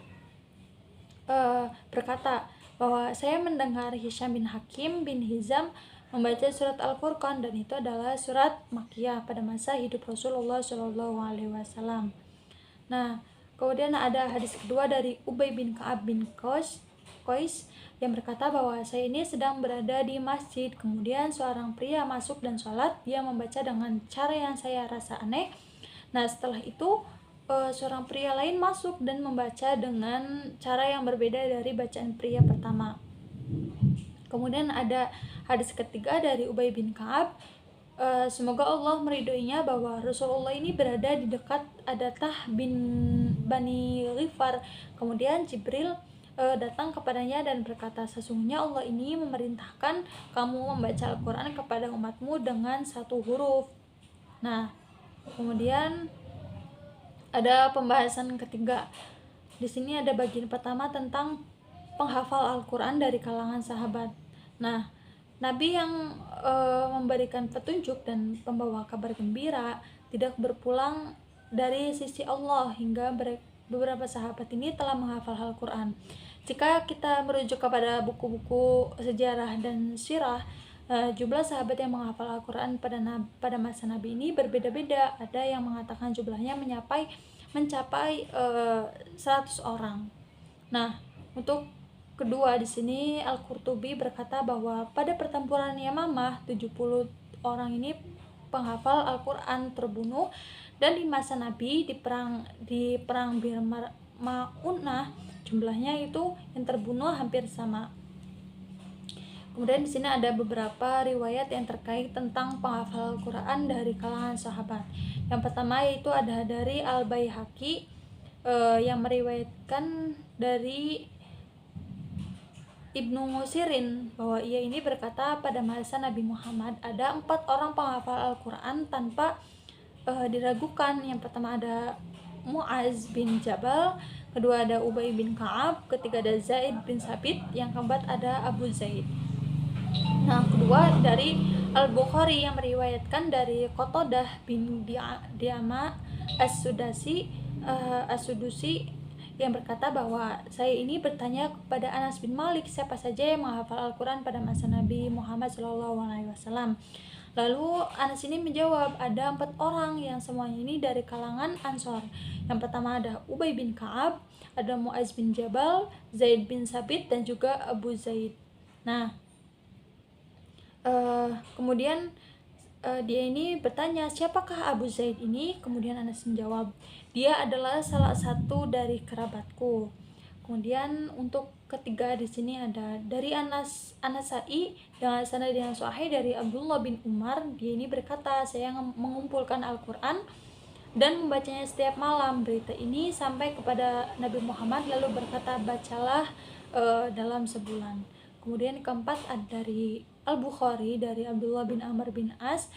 S1: berkata bahwa saya mendengar Hisham bin Hakim bin Hizam membaca surat Al-Furqan, dan itu adalah surat Makkiyah pada masa hidup Rasulullah SAW. Nah, kemudian ada hadis kedua dari Ubay bin Ka'ab bin Qais yang berkata bahwa saya ini sedang berada di masjid, kemudian seorang pria masuk dan sholat. Dia membaca dengan cara yang saya rasa aneh. Nah, setelah itu seorang pria lain masuk dan membaca dengan cara yang berbeda dari bacaan pria pertama. Kemudian ada hadis ketiga dari Ubay bin Ka'ab, semoga Allah meridhoinya, bahwa Rasulullah ini berada di dekat Adatah bin Bani Ghifar. Kemudian Jibril datang kepadanya dan berkata, sesungguhnya Allah ini memerintahkan kamu membaca Al-Quran kepada umatmu dengan satu huruf. Nah, kemudian ada pembahasan ketiga. Di sini ada bagian pertama tentang penghafal Al-Quran dari kalangan sahabat. Nah, Nabi yang memberikan petunjuk dan pembawa kabar gembira tidak berpulang dari sisi Allah, hingga beberapa sahabat ini telah menghafal Al-Quran. Jika kita merujuk kepada buku-buku sejarah dan sirah, jumlah sahabat yang menghafal Al-Quran pada masa Nabi ini berbeda-beda. Ada yang mengatakan jumlahnya mencapai 100 orang. Nah, untuk kedua di sini Al-Qurtubi berkata bahwa pada pertempuran Yamamah 70 orang ini penghafal Al-Qur'an terbunuh, dan di masa Nabi di perang Bir Ma'unah jumlahnya itu yang terbunuh hampir sama. Kemudian di sini ada beberapa riwayat yang terkait tentang penghafal Al-Qur'an dari kalangan sahabat. Yang pertama yaitu ada dari Al-Baihaqi yang meriwayatkan dari Ibnu Sirin bahwa ia ini berkata, pada masa Nabi Muhammad ada 4 orang penghafal Al-Quran tanpa diragukan. Yang pertama ada Mu'az bin Jabal, kedua ada Ubay bin Ka'ab, ketiga ada Zaid bin Sabit, yang keempat ada Abu Zaid. Nah, kedua dari Al-Bukhari yang meriwayatkan dari Qatadah bin Diama As-Sudusi yang berkata bahwa saya ini bertanya kepada Anas bin Malik, siapa saja yang menghafal Al-Quran pada masa Nabi Muhammad SAW. Lalu Anas ini menjawab, ada 4 orang yang semuanya ini dari kalangan Ansor. Yang pertama ada Ubay bin Ka'ab, ada Mu'az bin Jabal, Zaid bin Sabit, dan juga Abu Zaid. Nah, kemudian dia ini bertanya, siapakah Abu Zaid ini? Kemudian Anas menjawab, dia adalah salah satu dari kerabatku. Kemudian untuk ketiga di sini ada dari Anasai dengan sanad yang sahih dari Abdullah bin Umar. Dia ini berkata, saya mengumpulkan Al-Quran dan membacanya setiap malam. Berita ini sampai kepada Nabi Muhammad lalu berkata, bacalah dalam sebulan. Kemudian keempat ada dari Al-Bukhari dari Abdullah bin Amr bin As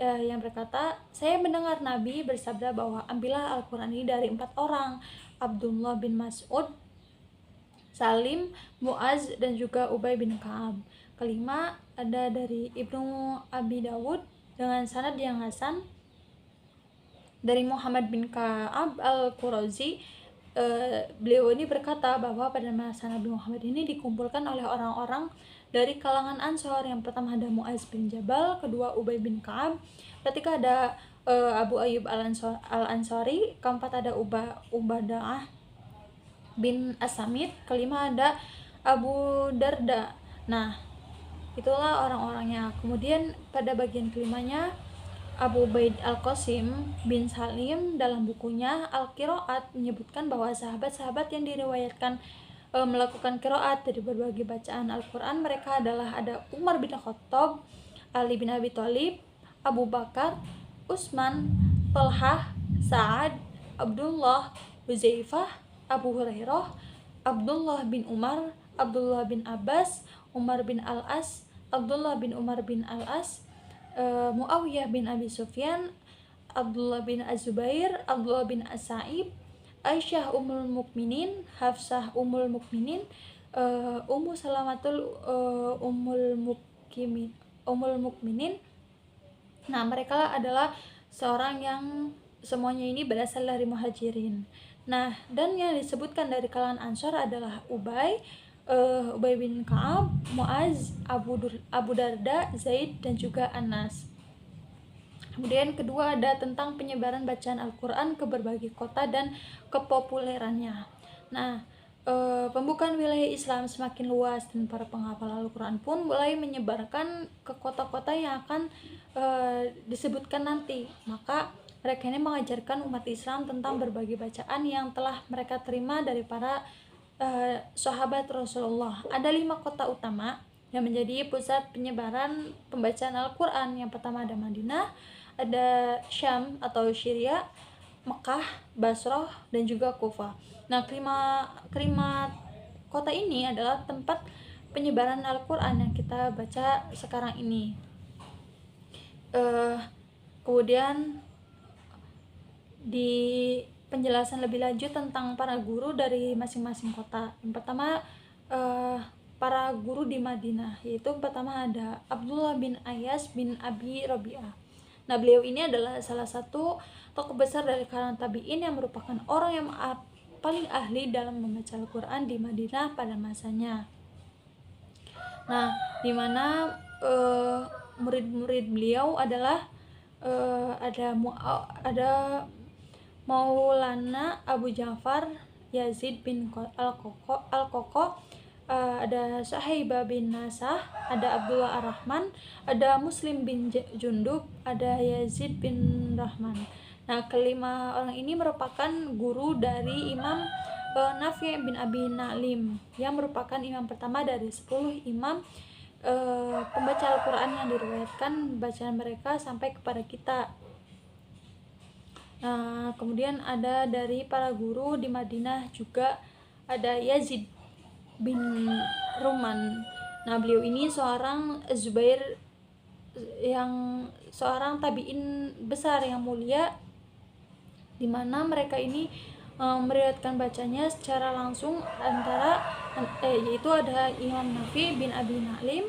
S1: yang berkata, saya mendengar Nabi bersabda bahwa ambillah Al-Quran ini dari 4 orang, Abdullah bin Mas'ud, Salim, Mu'az, dan juga Ubay bin Ka'ab. Kelima ada dari Ibnu Abi Dawud dengan sanad yang hasan dari Muhammad bin Ka'ab Al-Qurazi. Beliau ini berkata bahwa pada masa Nabi Muhammad ini dikumpulkan oleh orang-orang dari kalangan Ansor. Yang pertama ada Mu'az bin Jabal, kedua Ubay bin Ka'ab, ketiga ada Abu Ayyub Al-Ansari, keempat ada Ubadah bin As-Samit, kelima ada Abu Darda. Nah, itulah orang-orangnya. Kemudian pada bagian kelimanya Abu Ubaid Al-Qasim bin Salim dalam bukunya Al-Qiraat menyebutkan bahwa sahabat-sahabat yang diriwayatkan melakukan qiraat dari berbagai bacaan Al-Quran mereka adalah ada Umar bin Khattab, Ali bin Abi Thalib, Abu Bakar, Utsman, Talhah, Sa'ad, Abdullah, Huzaifah, Abu Hurairah, Abdullah bin Umar, Abdullah bin Abbas, Umar bin Al-As, Abdullah bin Umar bin Al-As, Muawiyah bin Abi Sufyan, Abdullah bin Az-Zubair, Abdullah bin As-Sa'ib, Aisyah Ummul Mukminin, Hafsah Ummul Mukminin, Ummu Salamatul Ummul Mukminin. Nah, mereka adalah seorang yang semuanya ini berasal dari Muhajirin. Nah, dan yang disebutkan dari kalangan Ansor adalah Ubay bin Ka'ab, Mu'az, Abu Darda, Zaid, dan juga Anas. Kemudian kedua ada tentang penyebaran bacaan Al-Quran ke berbagai kota dan kepopulerannya. Nah, pembukaan wilayah Islam semakin luas dan para penghafal Al-Quran pun mulai menyebarkan ke kota-kota yang akan disebutkan nanti. Maka mereka ini mengajarkan umat Islam tentang berbagai bacaan yang telah mereka terima dari para sahabat Rasulullah. Ada 5 kota utama, yang menjadi pusat penyebaran pembacaan Al-Quran. Yang pertama ada Madinah, ada Syam atau Syria, Mekah, Basrah, dan juga Kufah. Nah, kelima kota ini adalah tempat penyebaran Al-Quran yang kita baca sekarang ini. Kemudian di penjelasan lebih lanjut tentang para guru dari masing-masing kota. Yang pertama para guru di Madinah, yaitu pertama ada Abdullah bin Ayyas bin Abi Rabi'ah. Nah, beliau ini adalah salah satu tokoh besar dari kalangan tabi'in yang merupakan orang yang paling ahli dalam membaca Al-Quran di Madinah pada masanya. Nah, di mana murid-murid beliau adalah ada Maulana Abu Ja'far Yazid bin Al-Koko, ada Sahaibah bin Nasah, ada Abdullah Ar-Rahman, ada Muslim bin Jundub, ada Yazid bin Rahman. Nah, kelima orang ini merupakan guru dari Imam Nafi' bin Abi Na'lim, yang merupakan imam pertama dari 10 imam pembaca Al-Quran yang diriwayatkan bacaan mereka sampai kepada kita. Nah, kemudian ada dari para guru di Madinah juga ada Yazid bin Ruman. Nah, beliau ini seorang Zubair, yang seorang tabi'in besar yang mulia, di mana mereka ini meriwayatkan bacanya secara langsung antara yaitu ada Imam Nafi bin Abi Na'lim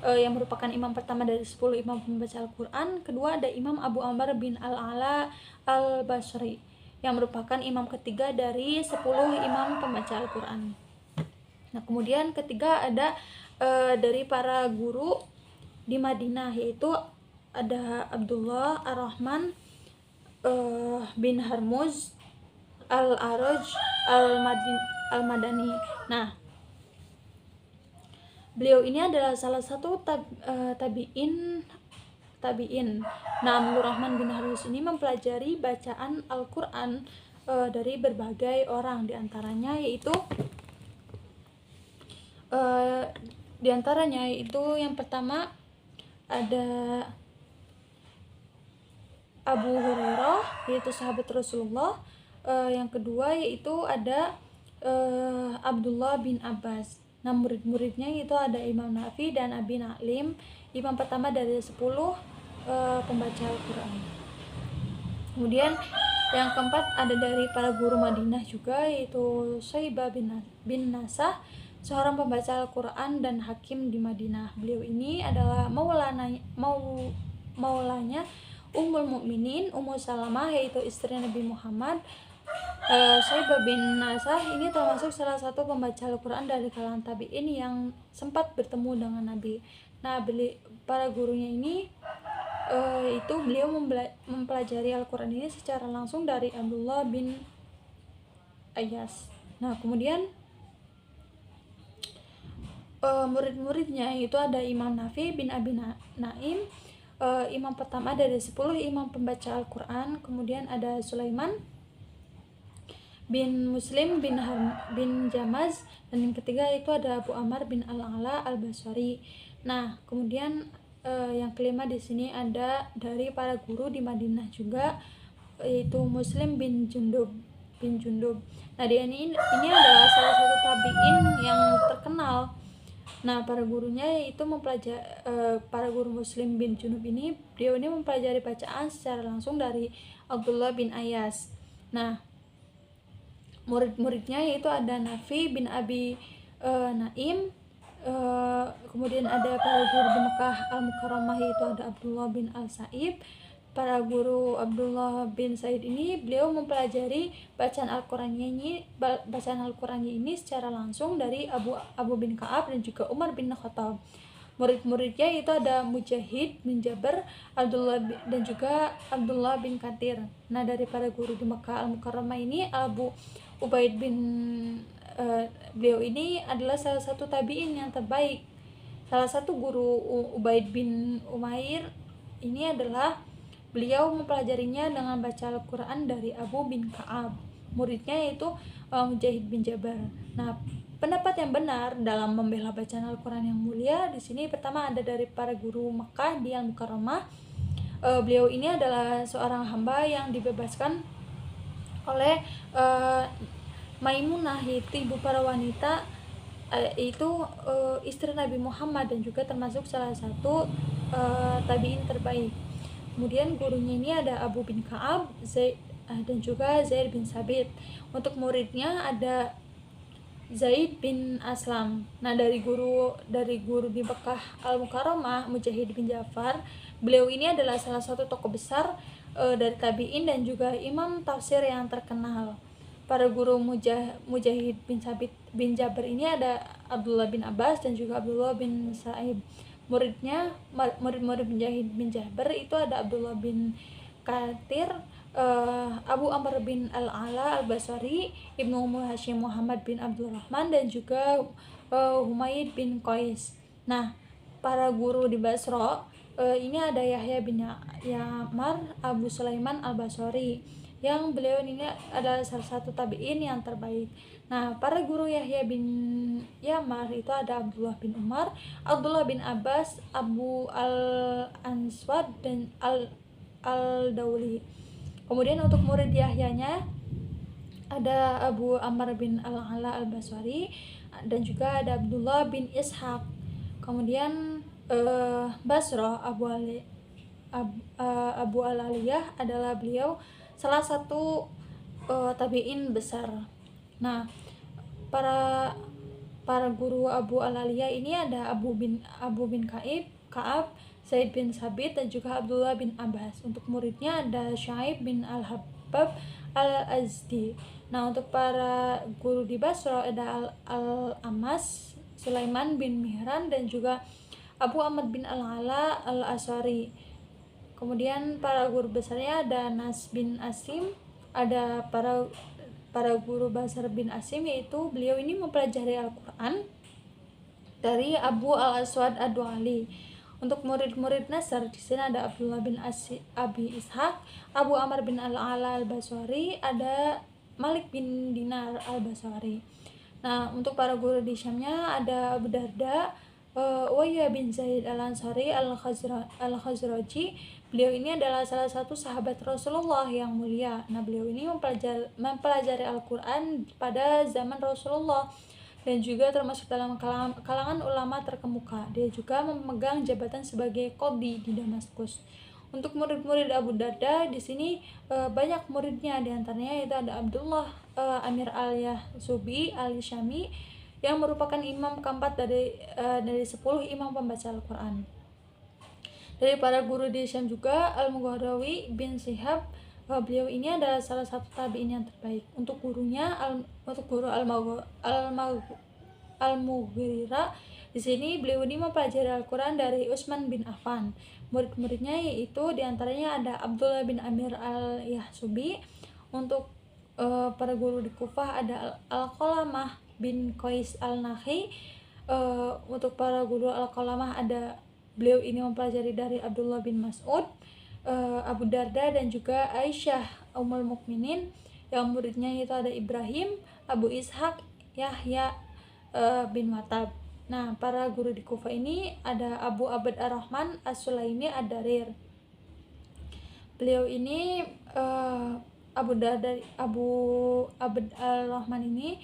S1: yang merupakan imam pertama dari 10 imam pembaca Al-Quran. Kedua ada Imam Abu Amr bin Al-Ala Al-Basri yang merupakan imam ketiga dari 10 imam pembaca Al-Quran. Nah, kemudian ketiga ada dari para guru di Madinah, yaitu ada Abdullah Ar-Rahman bin Harmuz Al-Araj Al-Madani. Nah, beliau ini adalah salah satu tabi'in. Nah, Abdul Rahman bin Harmuz ini mempelajari bacaan Al-Quran dari berbagai orang, diantaranya yaitu yang pertama ada Abu Hurairah, yaitu sahabat Rasulullah. Yang kedua yaitu ada Abdullah bin Abbas. Nah, murid-muridnya itu ada Imam Nafi dan Abi Na'lim, imam pertama dari 10 pembaca Al-Quran. Kemudian yang keempat ada dari para guru Madinah juga, yaitu Saibah bin Nasah, seorang pembaca Al-Quran dan hakim di Madinah. Beliau ini adalah maulanya Ummul Mukminin Ummu Salamah, yaitu istri Nabi Muhammad. Saibah bin Nasah ini termasuk salah satu pembaca Al-Quran dari kalangan tabi'in yang sempat bertemu dengan Nabi. Nah, para gurunya ini itu beliau mempelajari Al-Quran ini secara langsung dari Abdullah bin Ayyas. Nah, kemudian murid-muridnya itu ada Imam Nafi bin Abi Naim, imam pertama dari 10 imam pembaca Al-Quran. Kemudian ada Sulaiman bin Muslim bin Jamaz, dan yang ketiga itu ada Abu Amr bin Al-Ala Al-Basri. Nah, kemudian yang kelima di sini ada dari para guru di Madinah juga, yaitu Muslim bin Jundub. Nah, dia ini adalah salah satu tabi'in yang terkenal. Nah, para gurunya yaitu para guru Muslim bin Jundub ini, beliau ini mempelajari bacaan secara langsung dari Abdullah bin Ayyas. Nah, murid-muridnya yaitu ada Nafi bin Abi Naim, kemudian ada para guru di Mekah Al-Mukarramah, yaitu ada Abdullah bin Al-Sa'ib. Para guru Abdullah bin Said ini, beliau mempelajari bacaan Al-Qurannya ini secara langsung dari Abu bin Ka'ab dan juga Umar bin Khattab. Murid-muridnya itu ada Mujahid bin Jabir, dan juga Abdullah bin Kathir. Nah, dari para guru di Mekah Al-Mukarramah ini, Abu Ubaid bin beliau ini adalah salah satu tabi'in yang terbaik. Salah satu guru Ubaid bin Umair ini adalah beliau mempelajarinya dengan baca Al-Quran dari Abu bin Ka'ab. Muridnya yaitu Mujahid bin Jabar. Nah, pendapat yang benar dalam membela bacaan Al-Quran yang mulia di sini pertama ada dari para guru Mekah di Al-Mukarramah. Beliau ini adalah seorang hamba yang dibebaskan oleh Maimunah, yaitu ibu para wanita, itu istri Nabi Muhammad dan juga termasuk salah satu tabiin terbaik. Kemudian gurunya ini ada Abu bin Ka'ab, Zaid dan juga Zaid bin Sabit. Untuk muridnya ada Zaid bin Aslam. Nah, dari guru di Mekah Al-Mukarramah, Mujahid bin Ja'far, beliau ini adalah salah satu tokoh besar dari tabi'in dan juga imam tafsir yang terkenal. Para guru Mujahid bin Sabit bin Jabir ini ada Abdullah bin Abbas dan juga Abdullah bin Sa'ib. Murid-murid Mujahid bin Jabir itu ada Abdullah bin Kathir, Abu Amr bin Al-Ala Al-Basri, Ibnu Ummu Hashim Muhammad bin Abdurrahman dan juga Humaid bin Qais. Nah, para guru di Basra ini ada Yahya bin Ya'mar Abu Sulaiman Al-Basri, yang beliau ini adalah salah satu tabi'in yang terbaik. Nah, para guru Yahya bin Ya'mar itu ada Abdullah bin Umar, Abdullah bin Abbas, Abu Al-Answad dan Al-Dauli. Kemudian untuk murid Yahyanya ada Abu Amr bin Al-Ala Al-Basri dan juga ada Abdullah bin Ishaq. Kemudian Basrah Abu Al-Aliyah adalah beliau salah satu tabi'in besar. Nah, para guru Abu Al-Aliyah ini ada Abu bin Ka'ab, Zaid bin Sabit dan juga Abdullah bin Abbas. Untuk muridnya ada Syaib bin Al-Habab Al-Azdi. Nah, untuk para guru di Basra ada Al-Amas, Sulaiman bin Mihran dan juga Abu Ahmad bin Al-Ala Al-Asari. Kemudian para guru besarnya ada Nas bin Asim, ada para guru besar bin Asim, yaitu beliau ini mempelajari Al-Quran dari Abu Al-Aswad Ad-Du'ali. Untuk murid-murid Nasr di sini ada Abdullah bin Abi Ishaq, Abu Amr bin Al-Ala Al-Basri, ada Malik bin Dinar Al-Basri. Nah, untuk para guru di Syamnya ada Abu Darda, Uwayyah bin Zaid Al-Ansari Al-Khazraji. Beliau ini adalah salah satu sahabat Rasulullah yang mulia. Nah, beliau ini mempelajari Al-Quran pada zaman Rasulullah dan juga termasuk dalam kalangan ulama terkemuka. Dia juga memegang jabatan sebagai qadhi di Damaskus. Untuk murid-murid Abu Darda di sini banyak muridnya, di antaranya itu ada Abdullah Amir al-Yahsubi al-Syami yang merupakan imam keempat dari 10 imam pembaca Al-Quran. Dari para guru di Syam juga Al-Mughrawi bin Shihab, beliau ini adalah salah satu tabi'in yang terbaik. Untuk guru Al-Mughira di sini beliau ini mempelajari Al-Quran dari Utsman bin Affan. Murid-muridnya yaitu diantaranya ada Abdullah bin Amir al-Yahsubi. Untuk para guru di Kufah ada Al-Qalamah bin Qais al-Nahi. Untuk para guru Al-Qalamah ada beliau ini mempelajari dari Abdullah bin Mas'ud, Abu Darda dan juga Aisyah Ummul Mukminin. Yang muridnya itu ada Ibrahim, Abu Ishaq, Yahya bin Matab. Nah, para guru di Kufah ini ada Abu Abd ar-Rahman As-Sulaimi Ad-Darir. Beliau ini Abu Abd ar-Rahman ini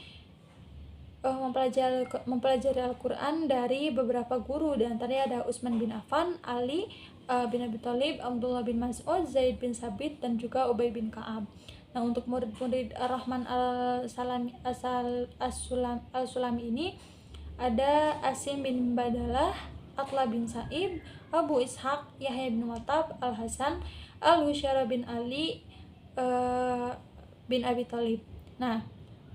S1: mempelajari Al-Quran dari beberapa guru, di antaranya ada Utsman bin Affan, Ali bin Abi Thalib, Abdullah bin Mas'ud, Zaid bin Sabit dan juga Ubay bin Ka'ab. Nah, untuk murid-murid Ar-Rahman Al-Sulami ini ada Asim bin Badalah, Atla bin Sa'ib, Abu Ishaq, Yahya bin Matab, Al-Hasan, Al-Husyara bin Ali bin Abi Thalib. Nah,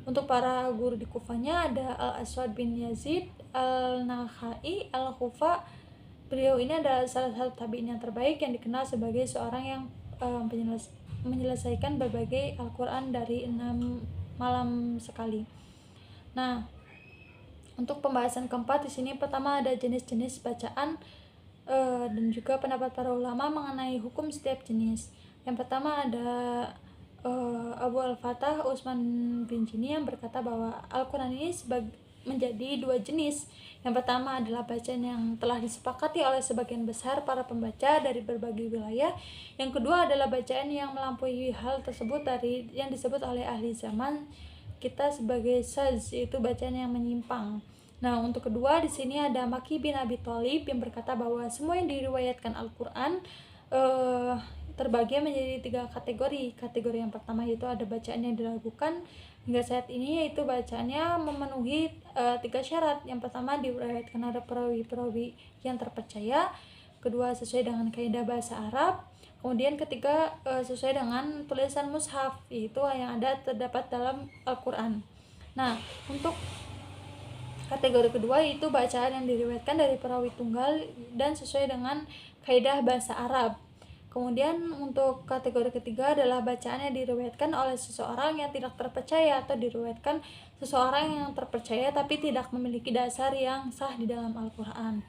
S1: untuk para guru di Kufahnya ada Al-Aswad bin Yazid Al-Nakhai Al-Kufa. Beliau ini adalah salah satu tabi'in yang terbaik yang dikenal sebagai seorang yang menyelesaikan berbagai Al-Quran dari 6 malam sekali. Nah, untuk pembahasan keempat di sini pertama ada jenis-jenis bacaan dan juga pendapat para ulama mengenai hukum setiap jenis. Yang pertama ada Abu Al-Fatah Utsman bin Jini yang berkata bahwa Al-Quran ini menjadi dua jenis. Yang pertama adalah bacaan yang telah disepakati oleh sebagian besar para pembaca dari berbagai wilayah. Yang kedua adalah bacaan yang melampaui hal tersebut dari yang disebut oleh ahli zaman kita sebagai syadz, yaitu bacaan yang menyimpang. Nah, untuk kedua di sini ada Maki bin Abi Thalib yang berkata bahwa semua yang diriwayatkan Al-Quran terbagi menjadi tiga kategori. Kategori yang pertama yaitu ada bacaan yang dilakukan hingga saat ini, yaitu bacaannya memenuhi tiga syarat. Yang pertama diriwayatkan oleh perawi-perawi yang terpercaya, kedua sesuai dengan kaidah bahasa Arab, kemudian ketiga sesuai dengan tulisan mushaf, yaitu yang terdapat dalam Al-Quran. Nah, untuk kategori kedua itu bacaan yang diriwayatkan dari perawi tunggal dan sesuai dengan kaidah bahasa Arab. Kemudian untuk kategori ketiga adalah bacaan yang diriwayatkan oleh seseorang yang tidak terpercaya atau diriwayatkan seseorang yang terpercaya tapi tidak memiliki dasar yang sah di dalam Al-Quran.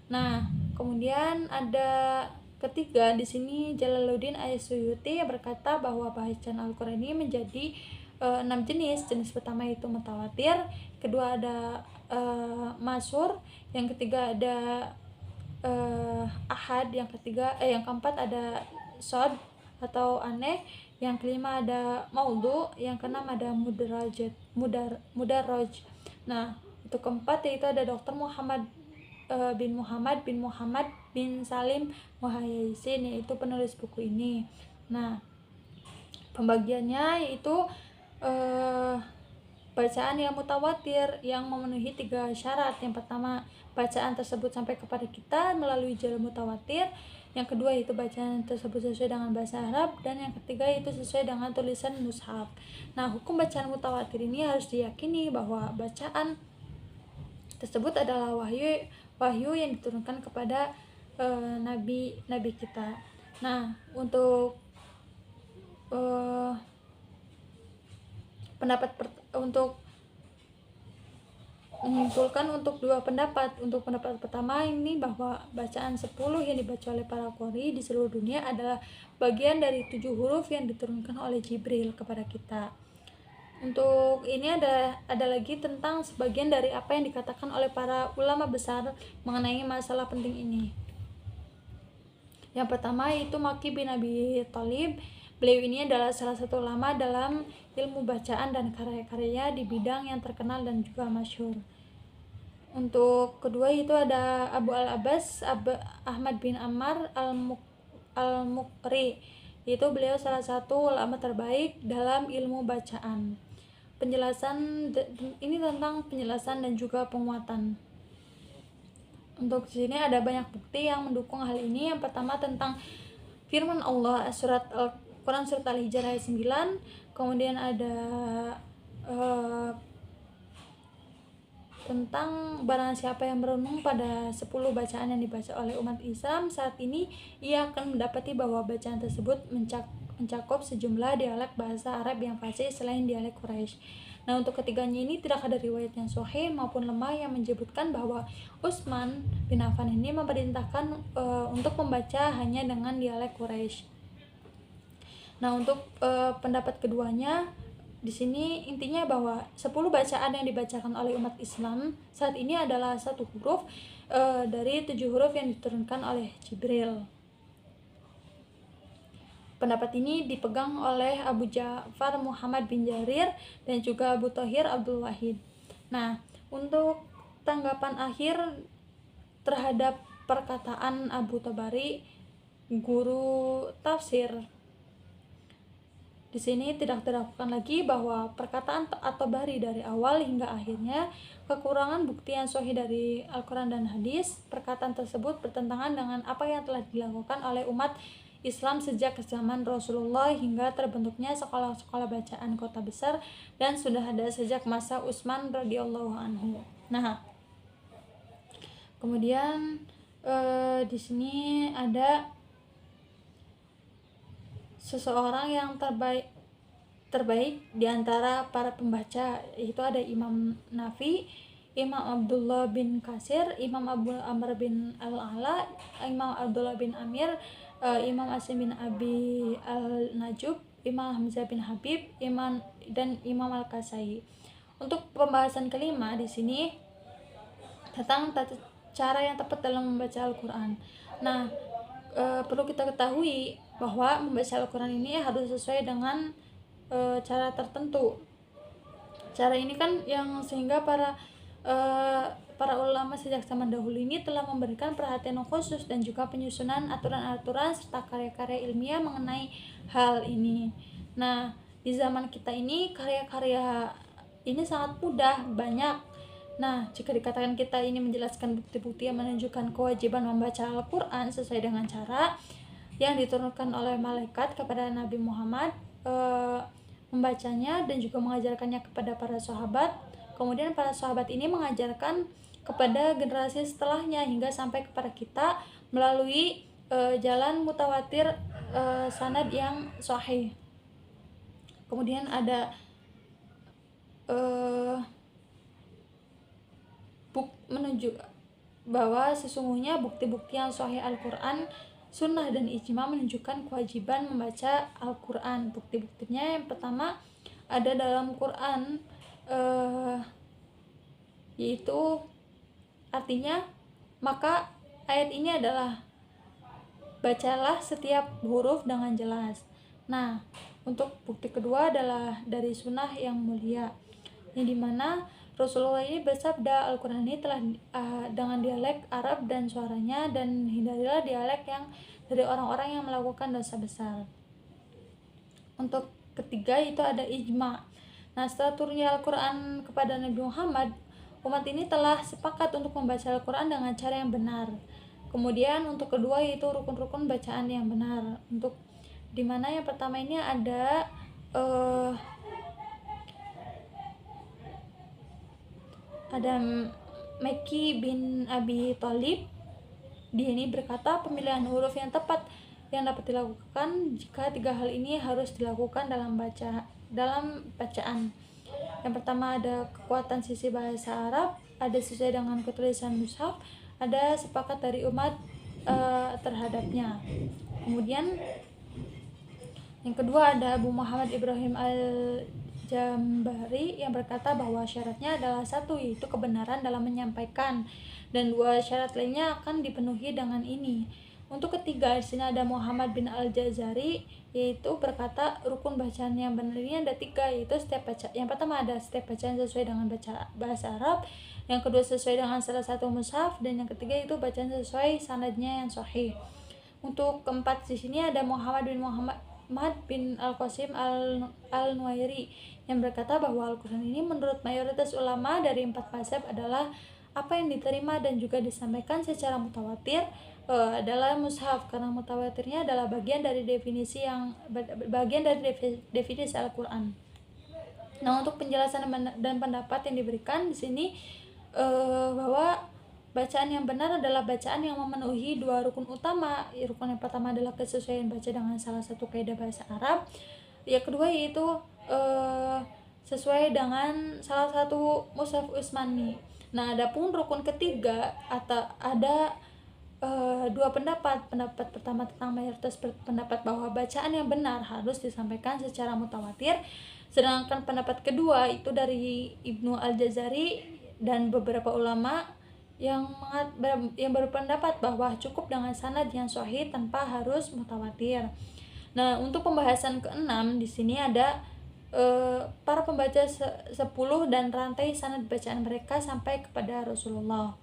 S1: Nah, kemudian ada ketiga di sini Jalaluddin As-Suyuti yang berkata bahwa bacaan Al-Quran ini menjadi 6 jenis. Jenis pertama itu mutawatir, kedua ada masyhur, yang ketiga ada ahad, yang keempat ada shad atau aneh, yang kelima ada maudhu, yang keenam ada mudarraj. Nah, untuk keempat yaitu ada Dr. Muhammad bin Muhammad bin Salim Muhayyisin, yaitu penulis buku ini. Nah, pembagiannya yaitu bacaan yang mutawatir yang memenuhi tiga syarat. Yang pertama, bacaan tersebut sampai kepada kita melalui jalur mutawatir. Yang kedua itu bacaan tersebut sesuai dengan bahasa Arab, dan yang ketiga itu sesuai dengan tulisan mushaf. Nah, hukum bacaan mutawatir ini harus diyakini bahwa bacaan tersebut adalah wahyu yang diturunkan kepada nabi kita. Nah, untuk untuk menyimpulkan untuk dua pendapat. Untuk pendapat pertama ini bahwa bacaan 10 yang dibaca oleh para qori di seluruh dunia adalah bagian dari 7 huruf yang diturunkan oleh Jibril kepada kita. Untuk ini ada lagi tentang sebagian dari apa yang dikatakan oleh para ulama besar mengenai masalah penting ini. Yang pertama itu Maki bin Abi Thalib. Beliau ini adalah salah satu ulama dalam ilmu bacaan dan karya-karyanya di bidang yang terkenal dan juga masyhur. Untuk kedua itu ada Abu Al-Abbas Ahmad bin Ammar Al-Muqri, yaitu beliau salah satu ulama terbaik dalam ilmu bacaan. Penjelasan ini tentang penjelasan dan juga penguatan. Untuk sini ada banyak bukti yang mendukung hal ini. Yang pertama tentang firman Allah surat Al-Quran surat Al-Hijr ayat 9. Kemudian ada tentang barang siapa yang merenung pada 10 bacaan yang dibaca oleh umat Islam saat ini, ia akan mendapati bahwa bacaan tersebut mencakup sejumlah dialek bahasa Arab yang fasih selain dialek Quraisy. Nah, untuk ketiganya ini tidak ada riwayat yang sahih maupun lemah yang menyebutkan bahwa Utsman bin Affan ini memerintahkan untuk membaca hanya dengan dialek Quraisy. Nah, untuk pendapat keduanya di sini intinya bahwa 10 bacaan yang dibacakan oleh umat Islam saat ini adalah satu huruf dari 7 huruf yang diturunkan oleh Jibril. Pendapat ini dipegang oleh Abu Ja'far Muhammad bin Jarir dan juga Abu Thahir Abdul Wahid. Nah, untuk tanggapan akhir terhadap perkataan Abu Tabari, guru tafsir, di sini tidak diragukan lagi bahwa perkataan At-Tabari dari awal hingga akhirnya kekurangan bukti yang sahih dari Al-Quran dan hadis. Perkataan tersebut bertentangan dengan apa yang telah dilakukan oleh umat Islam sejak zaman Rasulullah hingga terbentuknya sekolah-sekolah bacaan kota besar, dan sudah ada sejak masa Utsman radhiyallahu anhu. Nah, kemudian di sini ada seseorang yang terbaik di antara para pembaca, yaitu ada Imam Nafi, Imam Abdullah bin Kasir, Imam Abu Amr bin Al-Ala, Imam Abdullah bin Amir, Imam Asim bin Abi Al-Najub, Imam Hamzah bin Habib, dan Imam Al-Kasai. Untuk pembahasan kelima di sini tentang cara yang tepat dalam membaca Al-Quran. Nah, perlu kita ketahui bahwa membaca Al-Quran ini harus sesuai dengan cara tertentu. Cara ini kan yang sehingga para ulama sejak zaman dahulu ini telah memberikan perhatian khusus dan juga penyusunan aturan-aturan serta karya-karya ilmiah mengenai hal ini. Nah, di zaman kita ini karya-karya ini sangat mudah, banyak. Nah, jika dikatakan kita ini menjelaskan bukti-bukti yang menunjukkan kewajiban membaca Al-Quran sesuai dengan cara yang diturunkan oleh malaikat kepada Nabi Muhammad, membacanya dan juga mengajarkannya kepada para sahabat. Kemudian para sahabat ini mengajarkan kepada generasi setelahnya hingga sampai kepada kita melalui jalan mutawatir, sanad yang sahih. Kemudian ada menunjuk bahwa sesungguhnya bukti-bukti yang sahih Al-Quran, sunnah dan ijma menunjukkan kewajiban membaca Al-Quran. Bukti-buktinya yang pertama ada dalam Quran, yaitu artinya, maka ayat ini adalah bacalah setiap huruf dengan jelas. Nah, untuk bukti kedua adalah dari sunnah yang mulia, yang dimana Rasulullah ini bersabda, Al-Quran ini telah dengan dialek Arab dan suaranya, dan hindarilah dialek yang dari orang-orang yang melakukan dosa besar. Untuk ketiga itu ada ijma. Nah, setelah turunnya Al-Quran kepada Nabi Muhammad, umat ini telah sepakat untuk membaca Al-Quran dengan cara yang benar. Kemudian untuk kedua yaitu rukun-rukun bacaan yang benar. Untuk dimana yang pertama ini ada Meki bin Abi Thalib. Dia ini berkata, pemilihan huruf yang tepat yang dapat dilakukan jika tiga hal ini harus dilakukan dalam bacaan. Yang pertama ada kekuatan sisi bahasa Arab, ada sesuai dengan ketulisan mushaf, ada sepakat dari umat terhadapnya. Kemudian yang kedua ada Abu Muhammad Ibrahim Al-Jambari yang berkata bahwa syaratnya adalah satu, yaitu kebenaran dalam menyampaikan, dan dua syarat lainnya akan dipenuhi dengan ini. Untuk ketiga di sini ada Muhammad bin Al-Jazari, yaitu berkata rukun bacaan yang benar ini ada tiga, yaitu setiap bacaan. Yang pertama ada setiap bacaan sesuai dengan bahasa Arab, yang kedua sesuai dengan salah satu mushaf, dan yang ketiga itu bacaan sesuai sanadnya yang sahih. Untuk keempat di sini ada Muhammad bin Al-Qasim Al-Nuwairi yang berkata bahwa Al-Quran ini menurut mayoritas ulama dari 4 mazhab adalah apa yang diterima dan juga disampaikan secara mutawatir adalah mushaf, karena mutawatirnya adalah bagian dari definisi Al-Quran. Nah, untuk penjelasan dan pendapat yang diberikan di sini bahwa bacaan yang benar adalah bacaan yang memenuhi dua rukun utama. Rukun yang pertama adalah kesesuaian baca dengan salah satu kaidah bahasa Arab. Yang kedua yaitu sesuai dengan salah satu mushaf Utsmani. Nah, adapun rukun ketiga ada dua pendapat. Pendapat pertama tentang mayoritas pendapat bahwa bacaan yang benar harus disampaikan secara mutawatir, sedangkan pendapat kedua itu dari Ibnu Al-Jazari dan beberapa ulama yang berpendapat bahwa cukup dengan sanad yang sahih tanpa harus mutawatir. Nah, untuk pembahasan keenam di sini ada para pembaca 10 dan rantai sanad bacaan mereka sampai kepada Rasulullah.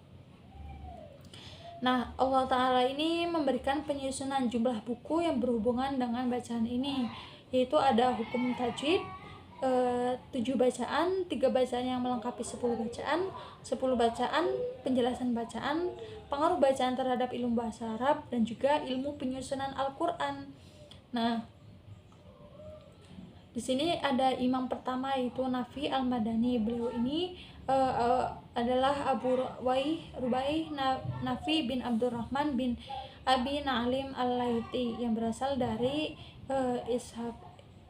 S1: Nah, Allah Ta'ala ini memberikan penyusunan jumlah buku yang berhubungan dengan bacaan ini, yaitu ada hukum tajwid, 7 bacaan, 3 bacaan yang melengkapi 10 bacaan, 10 bacaan, penjelasan bacaan, pengaruh bacaan terhadap ilmu bahasa Arab, dan juga ilmu penyusunan Al-Quran. Nah, di sini ada imam pertama yaitu Nafi Al-Madani. Beliau ini adalah Abu Rubai Nafi bin Abdurrahman bin Abi Na'lim Al-Laiti yang berasal dari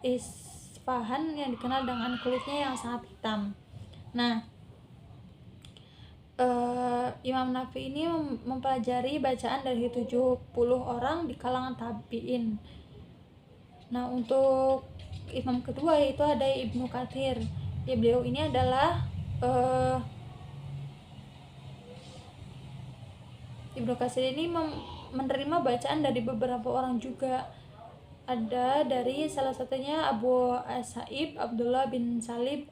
S1: Isfahan yang dikenal dengan kulitnya yang sangat hitam. Nah, Imam Nafi ini mempelajari bacaan dari 70 orang di kalangan tabi'in. Nah, untuk imam kedua yaitu ada Ibnu Katsir. Ya, beliau ini adalah Ibnu Katsir ini menerima bacaan dari beberapa orang juga. Ada dari salah satunya Abu Sa'ib Abdullah bin Sa'ib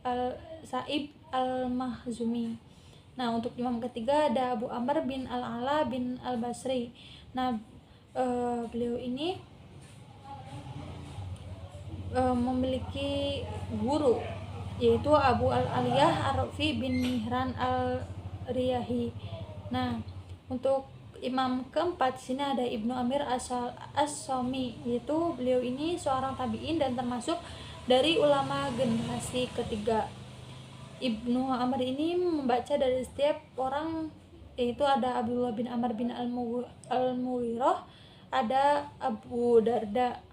S1: al-Mahzumi. Nah, untuk imam ketiga ada Abu Amr bin Al-Ala bin Al-Basri. Nah, beliau ini memiliki guru yaitu Abu Al-Aliyah Ar-Rafi bin Mihran Al-Riyahi. Nah, untuk imam keempat sini ada Ibnu Amir As-Somi, yaitu beliau ini seorang tabi'in dan termasuk dari ulama generasi ketiga. Ibnu Amr ini membaca dari setiap orang, yaitu ada Abdullah bin Amr bin Al-Mughirah, ada Abu Darda.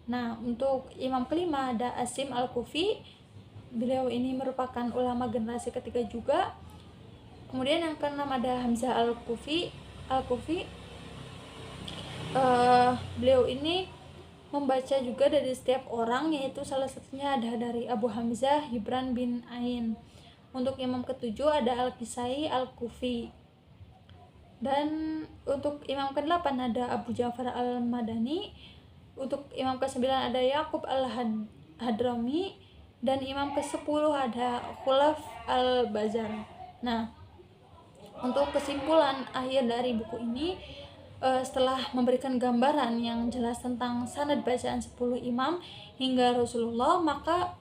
S1: Nah, untuk imam kelima ada Asim Al-Kufi, beliau ini merupakan ulama generasi ketiga juga. Kemudian yang keenam ada Hamzah Al-Kufi. Beliau ini membaca juga dari setiap orang, yaitu salah satunya ada dari Abu Hamzah Gibran bin Ain. Untuk imam ketujuh ada Al-Kisai Al-Kufi. Dan untuk imam ke-8 ada Abu Ja'far Al-Madani. Untuk imam ke-9 ada Yaqub Al-Hadrami. Dan imam ke-10 ada Khulaf Al-Bazar. Nah, untuk kesimpulan akhir dari buku ini, setelah memberikan gambaran yang jelas tentang sanad bacaan 10 imam hingga Rasulullah, maka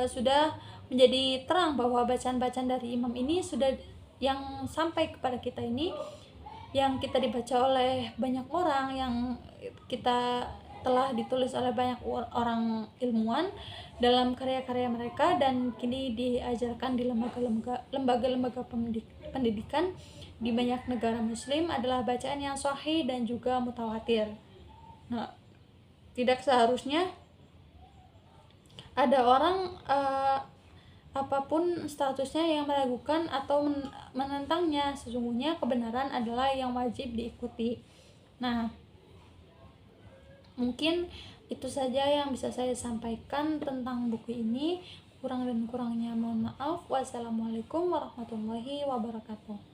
S1: sudah menjadi terang bahwa bacaan-bacaan dari imam ini sudah yang sampai kepada kita ini, yang kita dibaca oleh banyak orang, yang kita telah ditulis oleh banyak orang ilmuwan dalam karya-karya mereka, dan kini diajarkan di lembaga-lembaga pendidikan di banyak negara muslim, adalah bacaan yang sahih dan juga mutawatir. Nah, tidak seharusnya ada orang apapun statusnya yang meragukan atau menentangnya. Sesungguhnya kebenaran adalah yang wajib diikuti. Nah, mungkin itu saja yang bisa saya sampaikan tentang buku ini. Kurang dan kurangnya mohon maaf. Wassalamualaikum warahmatullahi wabarakatuh.